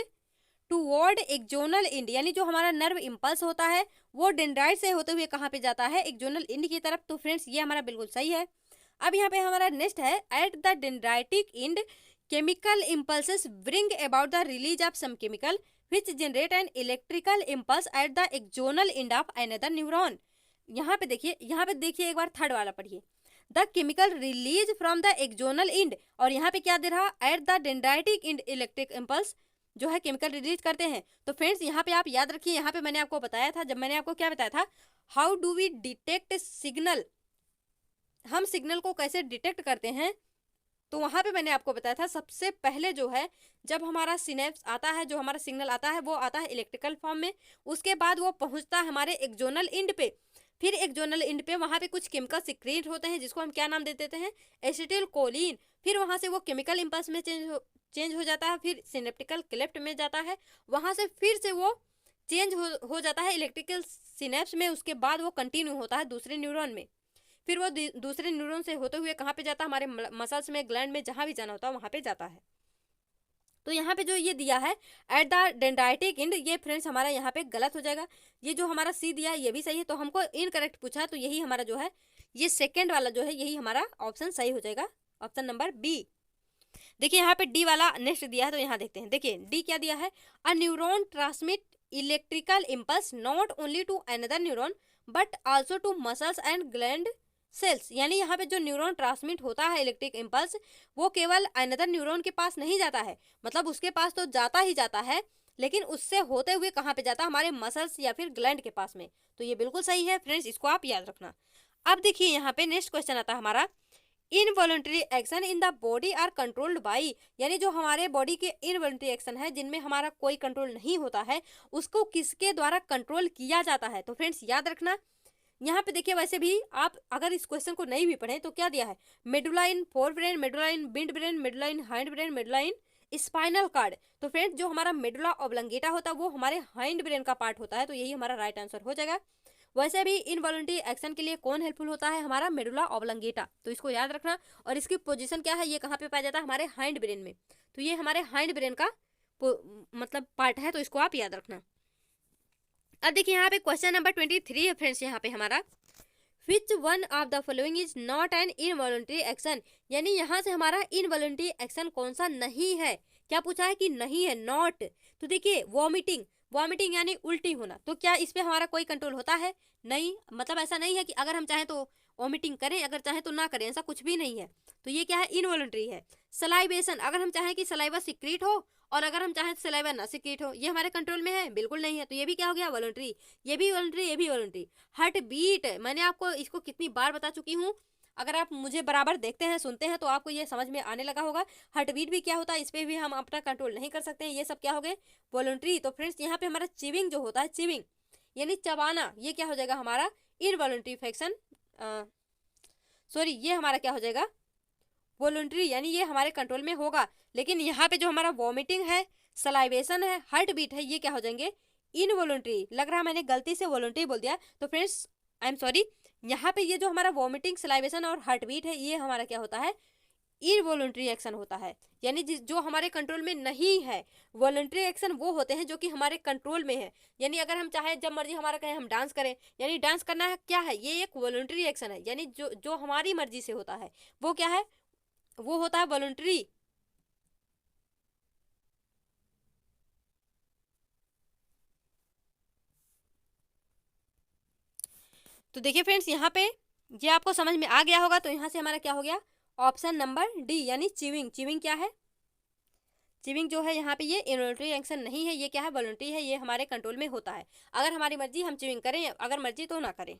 toward axonal end. यानी जो हमारा नर्व इम्पल्स होता है वो डेंड्राइट से होते हुए कहाँ पे जाता है, एक्सोनल इंड की तरफ। तो फ्रेंड्स ये हमारा बिल्कुल सही है। अब यहाँ पे हमारा नेक्स्ट है, at the dendritic end chemical impulses bring about the release of some chemical which generate an electrical impulse at the axonal end of another neuron। यहाँ पे देखिए एक बार थर्ड वाला पढ़िए, the chemical release from the axonal end, और यहाँ पे क्या दे रहा, at the dendritic end electric impulse जो है केमिकल रिलीज करते हैं। तो फ्रेंड्स यहाँ पे आप याद रखिए, यहाँ पे मैंने आपको बताया था, जब मैंने आपको क्या बताया था, how do we detect signal, हम सिग्नल को कैसे डिटेक्ट करते हैं। तो वहाँ पे मैंने आपको बताया था, सबसे पहले जो है जब हमारा सिनेप्स आता है, जो हमारा सिग्नल आता है वो आता है इलेक्ट्रिकल फॉर्म में, उसके बाद वो पहुँचता है हमारे एक्सोनल इंड पे, फिर एक्सोनल इंड पे वहाँ पे कुछ केमिकल सिक्रीट होते हैं जिसको हम क्या नाम दे देते हैं, एसिटिल कोलिन। फिर वहाँ से वो केमिकल इम्पल्स में चेंज हो जाता है, फिर सिनेप्टिकल क्लेफ्ट में जाता है, वहाँ से फिर से वो चेंज हो जाता है इलेक्ट्रिकल सिनेप्स में, उसके बाद वो कंटिन्यू होता है दूसरे न्यूरॉन में, फिर वो दूसरे न्यूरॉन से होते हुए कहाँ पे जाता है, हमारे मसल्स में, ग्लैंड में, जहाँ भी जाना होता है वहाँ पे जाता है। तो यहाँ पे जो ये दिया है एट द डेंड्राइटिक इंड, ये फ्रेंड्स हमारा यहाँ पे गलत हो जाएगा। ये जो हमारा सी दिया है ये भी सही है, तो हमको इनकरेक्ट पूछा, तो यही हमारा जो है ये सेकेंड वाला जो है यही हमारा ऑप्शन सही हो जाएगा, ऑप्शन नंबर बी। देखिए यहाँ पे डी वाला नेक्स्ट दिया है, तो यहाँ देखते हैं। देखिए डी क्या दिया है, a neuron transmit electrical impulse not only to another neuron but also to muscles and gland cells. यानी यहाँ पे जो न्यूरॉन ट्रांसमिट होता है इलेक्ट्रिक इम्पल्स, वो केवल अनदर न्यूरॉन के पास नहीं जाता है, मतलब उसके पास तो जाता ही जाता है, लेकिन उससे होते हुए कहाँ पे जाता है, हमारे मसल्स या फिर ग्लैंड के पास में। तो ये बिल्कुल सही है फ्रेंड्स, इसको आप याद रखना। अब देखिए यहाँ पे नेक्स्ट क्वेश्चन आता है हमारा, involuntary action in the body are controlled by. यानी जो हमारे बॉडी के इनवॉलंटरी एक्शन है जिनमें हमारा कोई कंट्रोल नहीं होता है, उसको किसके द्वारा कंट्रोल किया जाता है। तो फ्रेंड्स याद रखना, यहाँ पे देखिए, वैसे भी आप अगर इस क्वेश्चन को नहीं भी पढ़े तो क्या दिया है, medulla in fore brain, medulla in mid brain, medulla in hind brain, medulla in spinal cord. तो फ्रेंड्स जो हमारा मेडुला ऑब्लंगेटा होता है वो हमारे हाइंड ब्रेन का पार्ट होता है, तो यही हमारा राइट आंसर हो जाएगा। वैसे भी इनवॉलंटरी एक्शन के लिए कौन हेल्पफुल होता है, हमारा मेडुला ऑब्लंगेटा, तो इसको याद रखना। और इसकी पोजीशन क्या है, ये कहाँ पे पाया जाता है, हमारे हाइंड ब्रेन में, तो ये हमारे हाइंड ब्रेन का मतलब पार्ट है, तो इसको आप याद रखना। अब देखिए यहाँ पे क्वेश्चन नंबर 23 है फ्रेंड्स, यहाँ पे हमारा which one of the following is not an involuntary action. यानी यहाँ से हमारा इनवॉलंटरी एक्शन कौन सा नहीं है, क्या पूछा है कि नहीं है, नॉट। तो देखिए वॉमिटिंग, वॉमिटिंग यानी उल्टी होना, तो क्या इस पे हमारा कोई कंट्रोल होता है, नहीं, मतलब ऐसा नहीं है कि अगर हम चाहें तो वॉमिटिंग करें, अगर चाहें तो ना करें, ऐसा कुछ भी नहीं है, तो ये क्या है, इनवॉलंटरी है। सलाइवेशन, अगर हम चाहें कि सलाइवा सिक्रीट हो और अगर हम चाहें तो सलाइवा ना सिक्रीट हो, ये हमारे कंट्रोल में है, बिल्कुल नहीं है, तो ये भी क्या हो गया, वॉलंटरी। ये भी वॉलंटरी, ये भी वॉलंटरी। हार्ट बीट, मैंने आपको इसको कितनी बार बता चुकी हूँ, अगर आप मुझे बराबर देखते हैं, सुनते हैं, तो आपको ये समझ में आने लगा होगा। हार्ट बीट भी क्या होता है, इस पर भी हम अपना कंट्रोल नहीं कर सकते हैं, ये सब क्या हो गए, वॉलंटरी। तो फ्रेंड्स यहाँ पे हमारा चिविंग जो होता है, चिविंग यानी चबाना, ये क्या हो जाएगा हमारा इनवॉलंटरी फैक्शन, सॉरी ये हमारा क्या हो जाएगा, वॉलंटरी, यानी ये हमारे कंट्रोल में होगा। लेकिन यहाँ पे जो हमारा वॉमिटिंग है, सलाइवेशन है, हार्ट बीट है, ये क्या हो जाएंगे, इनवॉलंटरी। लग रहा है मैंने गलती से वॉलंटरी बोल दिया, तो फ्रेंड्स आई एम सॉरी। यहाँ पे ये जो हमारा वॉमिटिंग, सलाइवेशन और हार्ट बीट है, ये हमारा क्या होता है, इनवॉलंटरी एक्शन होता है, यानी जो हमारे कंट्रोल में नहीं है। वॉलंटरी एक्शन वो होते हैं जो कि हमारे कंट्रोल में है, यानी अगर हम चाहे जब मर्जी हमारा कहें हम डांस करें, यानी डांस करना है, क्या है, ये एक वॉलंटरी एक्शन है, यानी जो हमारी मर्जी से होता है वो क्या है, वो होता है वॉलंटरी। तो देखिए फ्रेंड्स यहाँ पे ये आपको समझ में आ गया होगा। तो यहाँ से हमारा क्या हो गया, ऑप्शन नंबर डी यानी च्यूइंग। च्यूइंग क्या है, च्यूइंग जो है यहाँ पे ये इनवॉल्यूंटरी एक्शन नहीं है, ये क्या है, वॉलंटरी है, ये हमारे कंट्रोल में होता है। अगर हमारी मर्जी हम च्यूइंग करें, अगर मर्जी तो ना करें।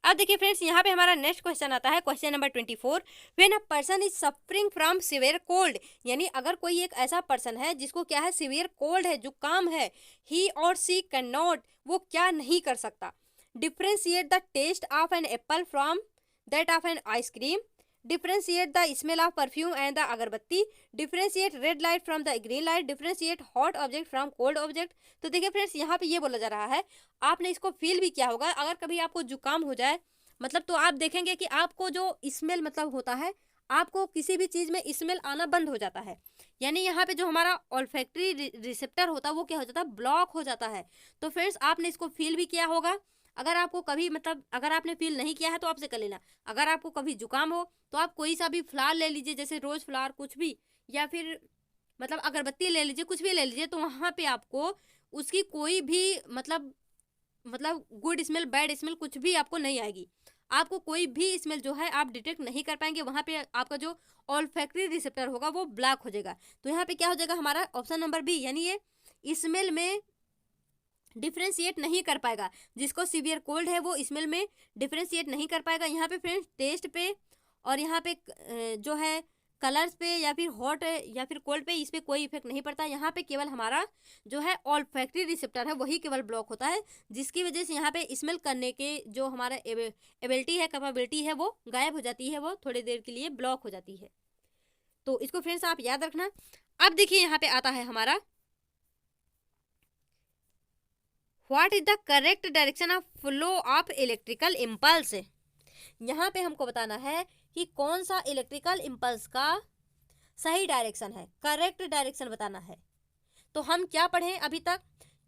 अब देखिए फ्रेंड्स, यहाँ पे हमारा नेक्स्ट क्वेश्चन आता है, question number 24। When a person is suffering from severe cold, यानी अगर कोई एक ऐसा पर्सन है जिसको क्या है, सीवियर कोल्ड है, जुकाम है, ही और सी कैन नॉट, वो क्या नहीं कर सकता, differentiate the taste of an apple from that of an ice cream, differentiate the smell of perfume and the agarbatti, differentiate red light from the green light, differentiate hot object from cold object. तो देखिए friends, यहाँ पे ये बोला जा रहा है, आपने इसको फील भी किया होगा, अगर कभी आपको जुकाम हो जाए मतलब, तो आप देखेंगे कि आपको जो स्मेल मतलब होता है, आपको किसी भी चीज़ में स्मेल आना बंद हो जाता है, यानी यहाँ पे जो हमारा ऑल्फैक्टरी रिसेप्टर होता है वो क्या हो जाता है, ब्लॉक हो जाता है। तो फ्रेंड्स, आपने इसको फील भी किया होगा। अगर आपको कभी मतलब अगर आपने फील नहीं किया है तो आपसे कर लेना। अगर आपको कभी जुकाम हो तो आप कोई सा भी फ्लावर ले लीजिए, जैसे रोज फ्लावर कुछ भी, या फिर मतलब अगरबत्ती ले लीजिए, कुछ भी ले लीजिए, तो वहाँ पे आपको उसकी कोई भी मतलब गुड स्मेल बैड स्मेल कुछ भी आपको नहीं आएगी। आपको कोई भी स्मेल जो है आप डिटेक्ट नहीं कर पाएंगे, वहाँ पे आपका जो ऑल्फैक्टरी रिसेप्टर होगा वो ब्लॉक हो जाएगा। तो यहाँ पे क्या हो जाएगा हमारा ऑप्शन नंबर बी, यानी ये स्मेल में डिफ्रेंशिएट नहीं कर पाएगा। जिसको सीवियर कोल्ड है वो स्मेल में डिफ्रेंशिएट नहीं कर पाएगा। यहाँ पे फ्रेंड्स टेस्ट पे और यहाँ पे जो है कलर्स पे या फिर हॉट या फिर कोल्ड पे इस पे कोई इफेक्ट नहीं पड़ता। यहाँ पे केवल हमारा जो है ऑल्फैक्टरी रिसेप्टर है वही केवल ब्लॉक होता है, जिसकी वजह से यहाँ पे स्मेल करने के जो हमारा एबिलिटी है, कैपेबिलिटी है, वो गायब हो जाती है, वो थोड़ी देर के लिए ब्लॉक हो जाती है। तो इसको फ्रेंड्स आप याद रखना। अब देखिए यहाँ पे आता है हमारा, what is the correct direction of flow of electrical impulse. यहाँ पे हमको बताना है कि कौन सा इलेक्ट्रिकल इम्पल्स का सही डायरेक्शन है, करेक्ट डायरेक्शन बताना है। तो हम क्या पढ़े अभी तक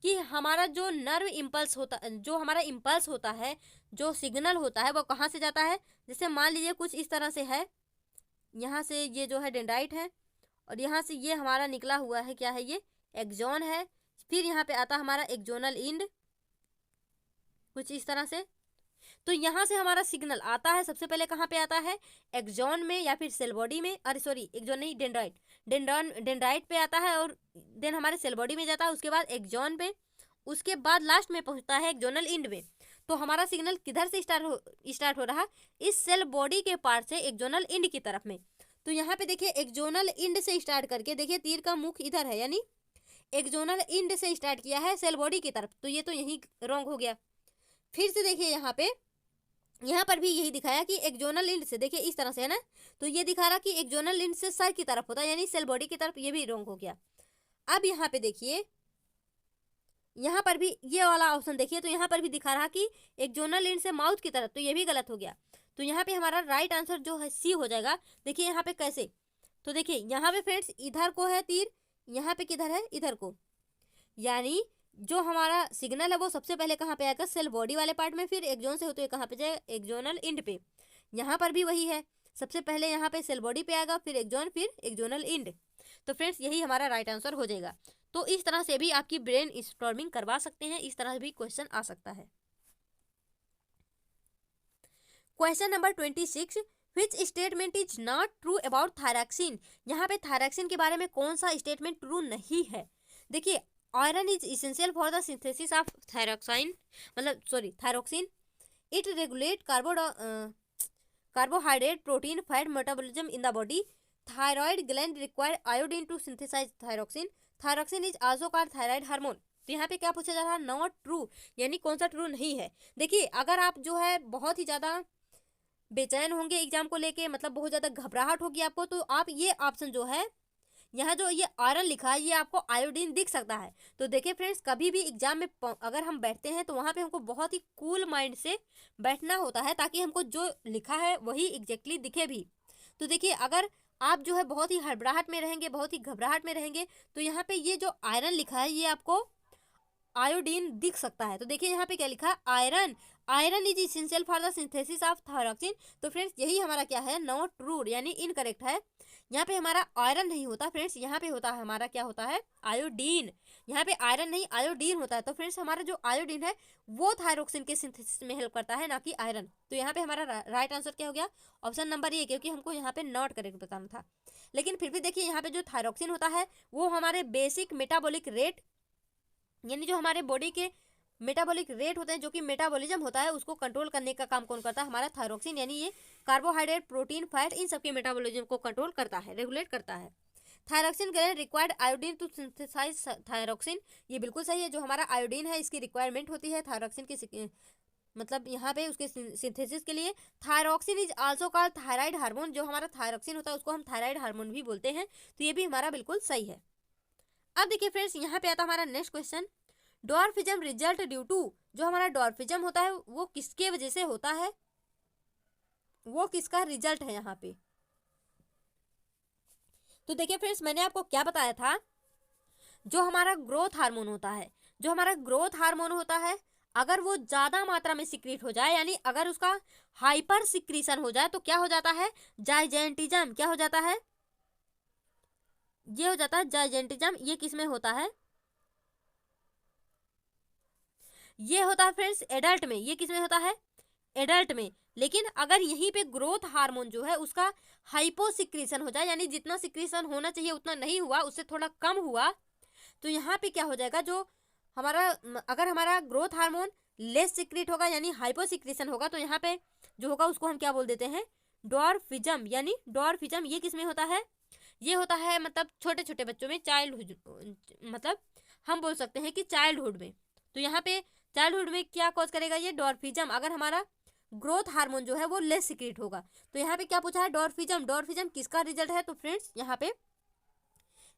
कि हमारा जो नर्व इम्पल्स होता, जो हमारा इम्पल्स होता है, जो सिग्नल होता है, वो कहाँ से जाता है। जैसे मान लीजिए कुछ इस तरह से है, यहाँ से ये जो है डेंड्राइट है, और यहाँ से ये हमारा निकला हुआ है, क्या है ये, एक्सॉन है। फिर यहाँ पे आता हमारा एक्सोनल इंड, कुछ इस तरह से। तो यहाँ से हमारा सिग्नल आता है, सबसे पहले कहाँ पे आता है, एक्सॉन में या फिर सेल बॉडी में, अरे सॉरी एक्सॉन नहीं, डेंड्राइट पे आता है, और देन हमारे सेल बॉडी में जाता है, उसके बाद एक्सॉन पे, उसके बाद लास्ट में पहुँचता है एक्सोनल इंड में। तो हमारा सिग्नल किधर से स्टार्ट हो रहा, इस सेल बॉडी के पार्ट से एक्सोनल इंड की तरफ में। तो यहाँ पे देखिए एक्सोनल इंड से स्टार्ट करके, देखिए तीर का मुख इधर है, यानी एक्सोनल इंड से स्टार्ट किया है सेल बॉडी की तरफ, तो ये तो यही रॉन्ग हो गया। फिर से देखिए यहाँ पर भी यही दिखाया कि एक्सोनल इंड से, देखिए इस तरह से है ना, तो ये दिखा रहा कि एक्सोनल इंड से सर की तरफ होता है, यानी सेल बॉडी की तरफ, ये भी रॉन्ग हो गया। अब यहाँ पे देखिए, यहाँ पर भी ये वाला ऑप्शन देखिए, तो यहाँ पर भी दिखा रहा कि एक्सोनल इंड से माउथ की तरफ, तो ये भी गलत हो गया। तो यहाँ पे हमारा राइट आंसर जो है सी हो जाएगा। देखिए यहाँ पे कैसे, तो देखिए यहाँ पे फ्रेंड्स इधर को है तीर, यहाँ पे किधर है, इधर को, यानी जो हमारा सिग्नल है वो सबसे पहले कहाँ पे आएगा, सेल बॉडी वाले पार्ट में, फिर एक्सोन से होते हुए कहाँ पे जाएगा, एक्सोनल इंड पे। यहाँ पर भी वही है, सबसे पहले यहाँ पे सेल बॉडी पे आएगा, फिर एक्सोन, फिर एक्सोनल इंड। तो फ्रेंड्स यही हमारा राइट आंसर हो जाएगा। तो इस तरह से भी आपकी ब्रेन स्टॉर्मिंग करवा सकते हैं, इस तरह भी क्वेश्चन आ सकता है। Question number 26, which statement is not true about thyroxine. यहाँ पे थायरॉक्सिन के बारे में कौन सा स्टेटमेंट ट्रू नहीं है। देखिए, iron is essential for the synthesis of thyroxine. It regulate carbohydrate, protein, fat metabolism in the body. Thyroid gland require iodine to synthesise thyroxine. Thyroxine is also called thyroid hormone. तो यहाँ पे क्या पूछा जा रहा है, नॉट ट्रू, यानी कौन सा ट्रू नहीं है। देखिए, अगर आप जो है बहुत ही ज़्यादा बेचैन होंगे एग्जाम को लेके, मतलब बहुत ज़्यादा घबराहट होगी आपको, तो आप ये ऑप्शन जो है, यहाँ जो ये आयरन लिखा है, ये आपको आयोडीन दिख सकता है। तो देखिए फ्रेंड्स, कभी भी एग्जाम में अगर हम बैठते हैं तो वहाँ पे हमको बहुत ही कूल माइंड से बैठना होता है, ताकि हमको जो लिखा है वही एग्जैक्टली दिखे भी। तो देखिए, अगर आप जो है बहुत ही हड़बड़ाहट में रहेंगे, बहुत ही घबराहट में रहेंगे, तो यहाँ पे ये जो आयरन लिखा है ये आपको आयोडीन दिख सकता है। तो देखिए यहाँ पे क्या लिखा है, iron is essential for the synthesis of thyroxine. तो फ्रेंड्स यही हमारा क्या है, नॉट ट्रू, यानी इनकरेक्ट है। यहाँ पे हमारा आयरन नहीं होता फ्रेंड्स, यहाँ पे होता है हमारा क्या होता है, आयोडीन। यहाँ पे आयरन नहीं आयोडीन होता है। तो फ्रेंड्स हमारा जो आयोडीन है वो थायरोक्सिन के सिंथेसिस में हेल्प करता है, ना कि आयरन। तो यहाँ पे हमारा राइट आंसर क्या हो गया, ऑप्शन नंबर ए, क्योंकि हमको यहाँ पे नॉट करेक्ट बताना था। लेकिन फिर भी देखिए यहाँ पे जो थायरोक्सिन होता है वो हमारे बेसिक मेटाबॉलिक रेट, यानी जो हमारे बॉडी के मेटाबॉलिक रेट होते हैं, जो कि मेटाबॉलिज्म होता है, उसको कंट्रोल करने का काम कौन करता है, हमारा थायरोक्सिन। यानी ये कार्बोहाइड्रेट, प्रोटीन, फैट, इन सबके मेटाबॉलिज्म को कंट्रोल करता है, रेगुलेट करता है। Thyroxine gland required iodine to synthesise thyroxine, ये बिल्कुल सही है। जो हमारा आयोडीन है इसकी रिक्वायरमेंट होती है थायरोक्सिन की, मतलब यहाँ पे उसके सिंथेसिस के लिए। Thyroxine is also called thyroid hormone, जो हमारा थायरोक्सिन होता है उसको हम थायराइड हार्मोन भी बोलते हैं। तो ये भी हमारा बिल्कुल सही है। अब देखिए फ्रेंड्स यहाँ पे आता हमारा next question, dwarfism result due to, जो हमारा डॉर्फिज्म होता है वो किसके वजह से होता है, वो किसका रिजल्ट है यहाँ पे। तो देखिए फ्रेंड्स मैंने आपको क्या बताया था, जो हमारा ग्रोथ हार्मोन होता है, जो हमारा ग्रोथ हार्मोन होता है, अगर वो ज्यादा मात्रा में सिक्रीट हो जाए, यानी अगर उसका हाइपर सिक्रीशन हो जाए तो क्या हो जाता है, जाइजेंटिज्म। क्या हो जाता है, ये हो जाता है जाइजेंटिज्म। ये किस में होता है, ये होता है फ्रेंड्स एडल्ट में। ये किस में होता है, एडल्ट में। लेकिन अगर यहीं पे ग्रोथ हार्मोन जो है उसका हाइपोसिक्रीशन हो जाए, यानी जितना सिक्रीशन होना चाहिए उतना नहीं हुआ, उससे थोड़ा कम हुआ, तो यहाँ पे क्या हो जाएगा, जो हमारा अगर हमारा ग्रोथ हार्मोन लेस सिक्रीट होगा यानी हाइपोसिक्रीशन होगा, तो यहाँ पे जो होगा उसको हम क्या बोल देते हैं, डॉर्फिज्म। यानी डॉर्फिज्म ये किस में होता है, ये होता है मतलब छोटे छोटे बच्चों में, चाइल्डहुड, मतलब हम बोल सकते हैं कि चाइल्डहुड में। तो यहाँ पे चाइल्डहुड में क्या कॉज करेगा, ये डॉर्फिज्म, अगर हमारा ग्रोथ हार्मोन जो है वो लेस सिक्रीट होगा। तो यहाँ पे क्या पूछा है, डॉर्फिज्म। डॉर्फिज्म किसका रिजल्ट है, तो फ्रेंड्स यहाँ पे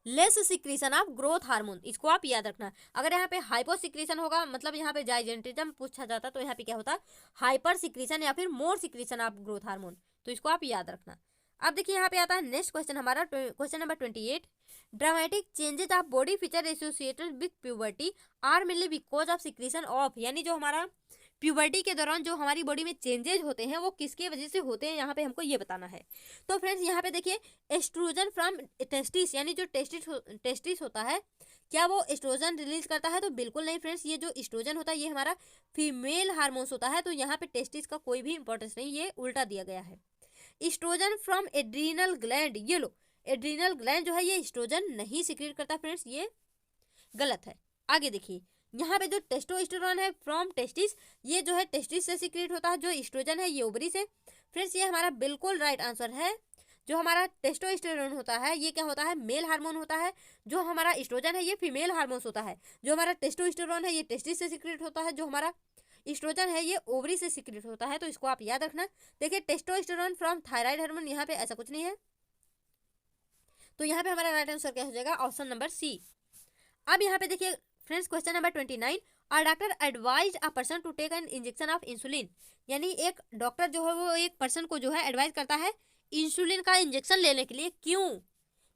less secretion of growth hormone, इसको आप याद रखना। अगर यहाँ पे हाइपर सिक्रीशन होगा, मतलब यहाँ पे जाइजेंटिज्म पूछा जाता, तो यहाँ पे क्या होता, हाइपर सिक्रीशन या फिर मोर सिक्रीशन ऑफ ग्रोथ हार्मोन। तो इसको आप याद रखना। अब देखिए यहाँ पे आता है नेक्स्ट क्वेश्चन हमारा, question number 28, dramatic changes of body feature associated with puberty are mainly because of secretion of, यानी जो हमारा प्यूबर्टी के दौरान जो हमारी बॉडी में चेंजेज होते हैं वो किसके वजह से होते हैं, यहाँ पे हमको ये बताना है। तो फ्रेंड्स यहाँ पे देखिए एस्ट्रोजन फ्रॉम टेस्टिस, यानी जो टेस्टिस होता है, क्या वो एस्ट्रोजन रिलीज करता है, तो बिल्कुल नहीं फ्रेंड्स। ये जो एस्ट्रोजन होता है ये हमारा फीमेल हार्मोन्स होता है, तो यहाँ पे टेस्टिस का कोई भी इंपॉर्टेंस नहीं, ये उल्टा दिया गया है। एस्ट्रोजन फ्रॉम एड्रीनल ग्लैंड, ये लो एड्रीनल ग्लैंड जो है ये एस्ट्रोजन नहीं सिक्रीट करता फ्रेंड्स, ये गलत है। आगे देखिए यहाँ पे जो टेस्टोस्टेरोन है फ्रॉम टेस्टिस, ये जो है टेस्टिस से सिक्रीट होता है। जो एस्ट्रोजन है ये ओवरी से। फ्रेंड्स ये हमारा बिल्कुल राइट आंसर है। जो हमारा टेस्टोस्टेरोन होता है ये क्या होता है, मेल हार्मोन होता है। जो हमारा एस्ट्रोजन है ये फीमेल हार्मोन्स होता है। जो हमारा टेस्टोस्टेरोन है ये टेस्टिस से सिक्रीट होता है। जो हमारा एस्ट्रोजन है ये ओवरी से सिक्रीट होता है। तो इसको आप याद रखना। देखिए टेस्टोस्टेरोन फ्रॉम थायराइड हार्मोन, यहाँ पे ऐसा कुछ नहीं है। तो यहाँ पे हमारा राइट आंसर क्या हो जाएगा, ऑप्शन नंबर सी। अब यहाँ पे देखिए friends question number 29, are doctor advise a person to take an injection of insulin, यानी एक डॉक्टर जो है वो एक पर्सन को जो है एडवाइज करता है इंसुलिन का इंजेक्शन लेने के लिए, क्यों।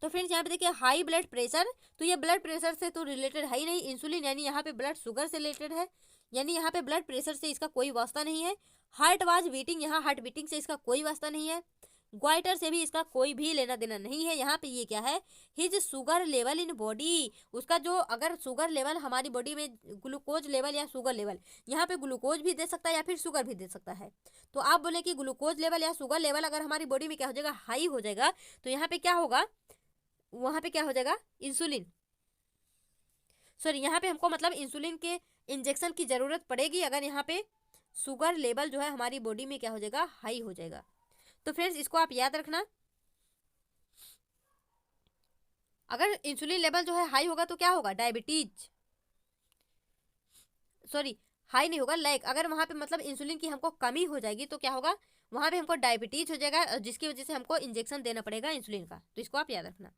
तो फ्रेंड्स यहाँ पे देखिए हाई ब्लड प्रेशर, तो ये ब्लड प्रेशर से तो रिलेटेड है ही नहीं। इंसुलिन यानी यहाँ पे ब्लड शुगर से रिलेटेड है, यानी यहाँ पे ब्लड प्रेशर से इसका कोई वास्ता नहीं है। हार्ट वाज बीटिंग, यहाँ हार्ट बीटिंग से इसका कोई वास्ता नहीं है। ग्वाइटर से भी इसका कोई भी लेना देना नहीं है। यहाँ पे ये क्या है, his sugar level in body, उसका जो अगर शुगर लेवल हमारी बॉडी में ग्लूकोज लेवल या शुगर लेवल, यहाँ पे ग्लूकोज भी दे सकता है या फिर शुगर भी दे सकता है। तो आप बोले कि ग्लूकोज लेवल या शुगर लेवल अगर हमारी बॉडी में क्या हो जाएगा, हाई हो जाएगा, तो यहाँ पे क्या होगा, वहाँ पे क्या हो जाएगा, इंसुलिन, सॉरी यहाँ पे हमको मतलब इंसुलिन के इंजेक्शन की जरूरत पड़ेगी अगर यहाँ पे शुगर लेवल जो है हमारी बॉडी में क्या हो जाएगा, हाई हो जाएगा। तो फ्रेंड्स इसको आप याद रखना। अगर इंसुलिन लेवल जो है हाई होगा तो क्या होगा, डायबिटीज, सॉरी हाई नहीं होगा, लाइक अगर वहां पे मतलब इंसुलिन की हमको कमी हो जाएगी तो क्या होगा, वहां पे हमको डायबिटीज हो जाएगा, जिसकी वजह से हमको इंजेक्शन देना पड़ेगा इंसुलिन का। तो इसको आप याद रखना।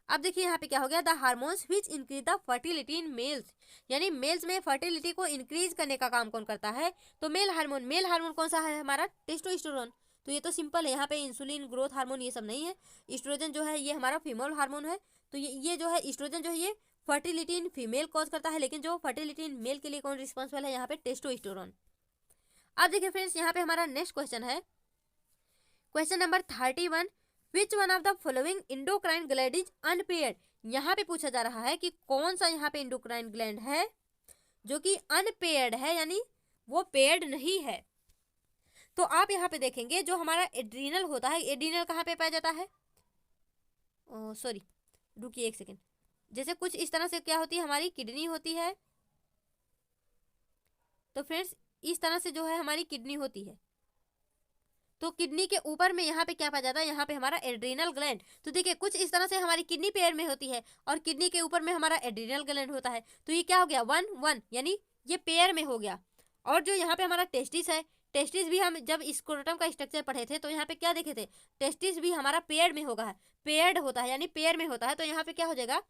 अब देखिए यहाँ पे क्या हो गया, the hormones which increase the fertility in males, यानी मेल्स में फर्टिलिटी को इंक्रीज करने का काम कौन करता है, तो मेल हार्मोन कौन सा है हमारा, टेस्टोस्टेरोन। तो ये तो सिंपल है, यहाँ पे इंसुलिन ग्रोथ हार्मोन ये सब नहीं है। एस्ट्रोजन जो है ये हमारा फीमेल हार्मोन है। तो ये जो है एस्ट्रोजन जो है ये फर्टिलिटी इन फीमेल कॉज करता है, लेकिन जो फर्टिलिटी इन मेल के लिए कौन रिस्पॉन्सिबल है, यहाँ पे टेस्टोस्टेरोन। अब देखिए फ्रेंड्स यहाँ पे हमारा नेक्स्ट क्वेश्चन है, question number 31, which one of the following endocrine gland is unpaired. यहाँ पे पूछा जा रहा है कि कौन सा यहाँ पे इंडोक्राइन ग्लैंड है जो कि अनपेयर्ड है, यानी वो पेयर्ड नहीं है। तो आप यहाँ पे देखेंगे जो हमारा एड्रीनल होता है, एड्रीनल कहाँ पे पाया जाता है, सॉरी रुकिए एक सेकेंड। जैसे कुछ इस तरह से क्या होती है, हमारी किडनी होती है। तो फ्रेंड्स इस तरह से जो है हमारी किडनी होती है। तो किडनी के ऊपर में यहाँ पे क्या पाया जाता है, यहाँ पे हमारा एड्रीनल ग्लैंड। तो देखिए कुछ इस तरह से हमारी किडनी पेयर में होती है और किडनी के ऊपर में हमारा एड्रीनल ग्लैंड होता है। तो ये क्या हो गया, 1 1, यानी ये पेयर में हो गया। और जो यहाँ पे हमारा टेस्टिस है, टेस्टिस भी हम जब स्क्रोटम का स्ट्रक्चर पढ़े थे तो यहाँ पे क्या देखे थे, टेस्टिस भी हमारा पेयर में होगा, पेयर्ड होता है, यानी पेयर में होता है। तो यहाँ पे क्या हो जाएगा,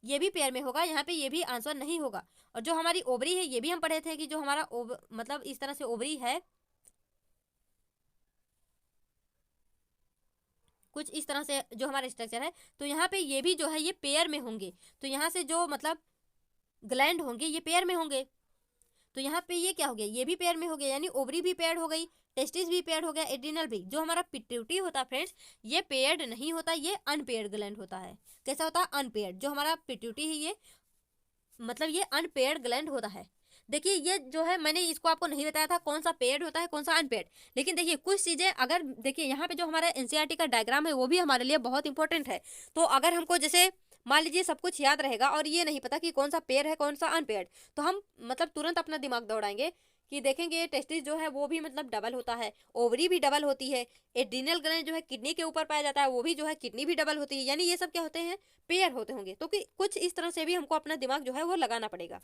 ये भी पेयर में होगा, यहाँ पे ये भी आंसर नहीं होगा। और जो हमारी ओवरी है, ये भी हम पढ़े थे कि जो हमारा मतलब इस तरह से ओवरी है, कुछ इस तरह से जो हमारा स्ट्रक्चर है। तो यहाँ पे ये भी जो है ये पेयर में होंगे। तो यहाँ से जो मतलब ग्लैंड होंगे ये पेयर में होंगे। तो यहाँ पे ये क्या हो गया, ये भी पेयर में हो गया, यानी ओवरी भी पेयर हो गई, टेस्टिस भी पेयर हो गया, एड्रिनल भी। जो हमारा पिट्यूटरी होता है फ्रेंड्स, ये पेयर्ड नहीं होता, ये अनपेयर्ड ग्लैंड होता है। कैसा होता है, अनपेयर्ड। जो हमारा पिट्यूटरी है ये मतलब ये अनपेयर्ड ग्लैंड होता है। देखिए ये जो है मैंने इसको आपको नहीं बताया था कौन सा पेयर्ड होता है कौन सा अनपेयर्ड, लेकिन देखिए कुछ चीजें अगर देखिए यहाँ पे जो हमारा एनसीईआरटी का डायग्राम है वो भी हमारे लिए बहुत इंपॉर्टेंट है। तो अगर हमको जैसे मान लीजिए सब कुछ याद रहेगा और ये नहीं पता कि कौन सा पेयर है कौन सा अनपेयर्ड, तो हम मतलब तुरंत अपना दिमाग दौड़ाएंगे कि देखेंगे टेस्टिस जो है वो भी मतलब डबल होता है, ओवरी भी डबल होती है, एड्रिनल ग्लैंड जो है किडनी के ऊपर पाया जाता है वो भी जो है किडनी भी डबल होती है, यानी ये सब क्या होते हैं, पेयर होते होंगे। तो कि कुछ इस तरह से भी हमको अपना दिमाग जो है वो लगाना पड़ेगा।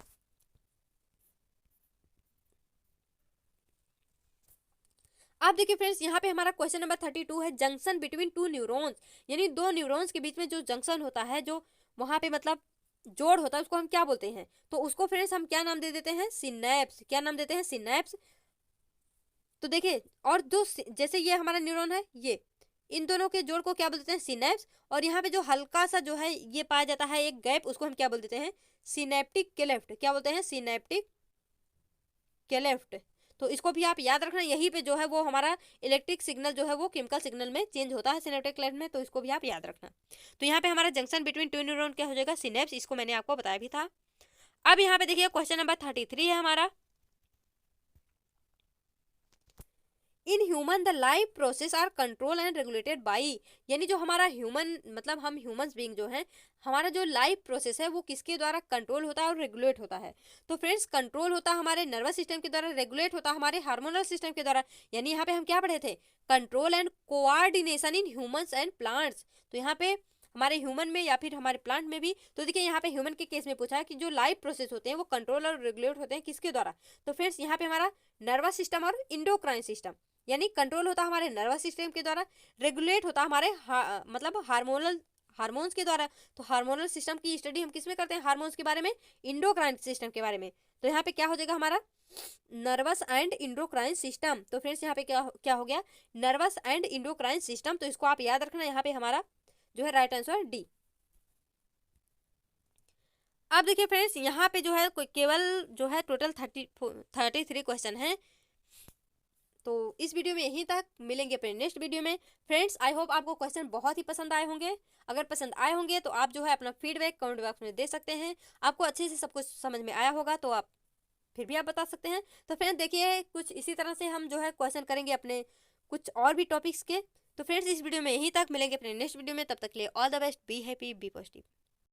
आप देखिए फ्रेंड्स यहाँ पे हमारा क्वेश्चन नंबर 32 है, जंक्शन बिटवीन टू न्यूरॉन्स, यानी दो न्यूरॉन्स के बीच में जो जंक्शन होता है, जो वहां पे मतलब जोड़ होता है, उसको हम क्या बोलते हैं। तो उसको फ्रेंड्स हम क्या नाम दे देते हैं, सिनैप्स। क्या नाम देते हैं, सिनैप्स। तो देखिए और जो जैसे ये हमारा न्यूरॉन है, ये इन दोनों के जोड़ को क्या बोलते हैं, सिनैप्स। और यहाँ पे जो हल्का सा जो है ये पाया जाता है एक गैप, उसको हम क्या बोल देते हैं, सिनेप्टिक क्लेफ्ट। क्या बोलते हैं, सिनेप्टिक क्लेफ्ट। तो इसको भी आप याद रखना, यहीं पे जो है वो हमारा इलेक्ट्रिक सिग्नल जो है वो केमिकल सिग्नल में चेंज होता है सिनेप्टिक क्लेफ्ट में, तो इसको भी आप याद रखना। तो यहाँ पे हमारा जंक्शन बिटवीन टू न्यूरॉन क्या हो जाएगा, सिनेप्स। इसको मैंने आपको बताया भी था। अब यहाँ पे देखिए क्वेश्चन नंबर 33 है हमारा, in human the life process are control and regulated by, यानी जो हमारा ह्यूमन मतलब हम ह्यूमंस बीइंग जो है, हमारा जो लाइफ प्रोसेस है वो किसके द्वारा कंट्रोल होता है और रेगुलेट होता है। तो फ्रेंड्स कंट्रोल होता है हमारे नर्वस सिस्टम के द्वारा, रेगुलेट होता है हमारे हार्मोनल सिस्टम के द्वारा। यानी यहाँ पे हम क्या पढ़े थे, control and coordination in humans and plants. तो यहाँ पे हमारे ह्यूमन में या फिर हमारे प्लांट में भी। तो देखिए यहाँ पे ह्यूमन के केस में पूछा है कि जो लाइफ प्रोसेस होते हैं वो कंट्रोल और रेगुलेट होते हैं किसके द्वारा। तो फ्रेंड्स यहाँ पे हमारा नर्वस सिस्टम और इंडोक्राइन सिस्टम, यानी कंट्रोल होता है हमारे नर्वस सिस्टम के द्वारा, रेगुलेट होता है हमारे मतलब हार्मोन्स के द्वारा। तो हार्मोनल सिस्टम की स्टडी हम किस में करते हैं, हार्मोन्स के बारे में, इंडोक्राइन सिस्टम के बारे में। तो यहाँ पे क्या हो जाएगा हमारा, नर्वस एंड इंडोक्राइन सिस्टम। तो फ्रेंड्स यहाँ पे क्या हो गया, नर्वस एंड इंडोक्राइन सिस्टम। तो इसको आप याद रखना, यहाँ पे हमारा जो है राइट आंसर डी। अब देखिए फ्रेंड्स यहाँ पे जो है केवल जो है टोटल 33 क्वेश्चन है। तो इस वीडियो में यहीं तक, मिलेंगे अपने नेक्स्ट वीडियो में। फ्रेंड्स आई होप आपको क्वेश्चन बहुत ही पसंद आए होंगे। अगर पसंद आए होंगे तो आप जो है अपना फीडबैक कमेंट बॉक्स में दे सकते हैं। आपको अच्छे से सब कुछ समझ में आया होगा तो आप फिर भी आप बता सकते हैं। तो फ्रेंड्स देखिए कुछ इसी तरह से हम जो है क्वेश्चन करेंगे अपने कुछ और भी टॉपिक्स के। तो फ्रेंड्स इस वीडियो में यहीं तक, मिलेंगे अपने नेक्स्ट वीडियो में। तब तक के लिए all the best, be happy, be positive.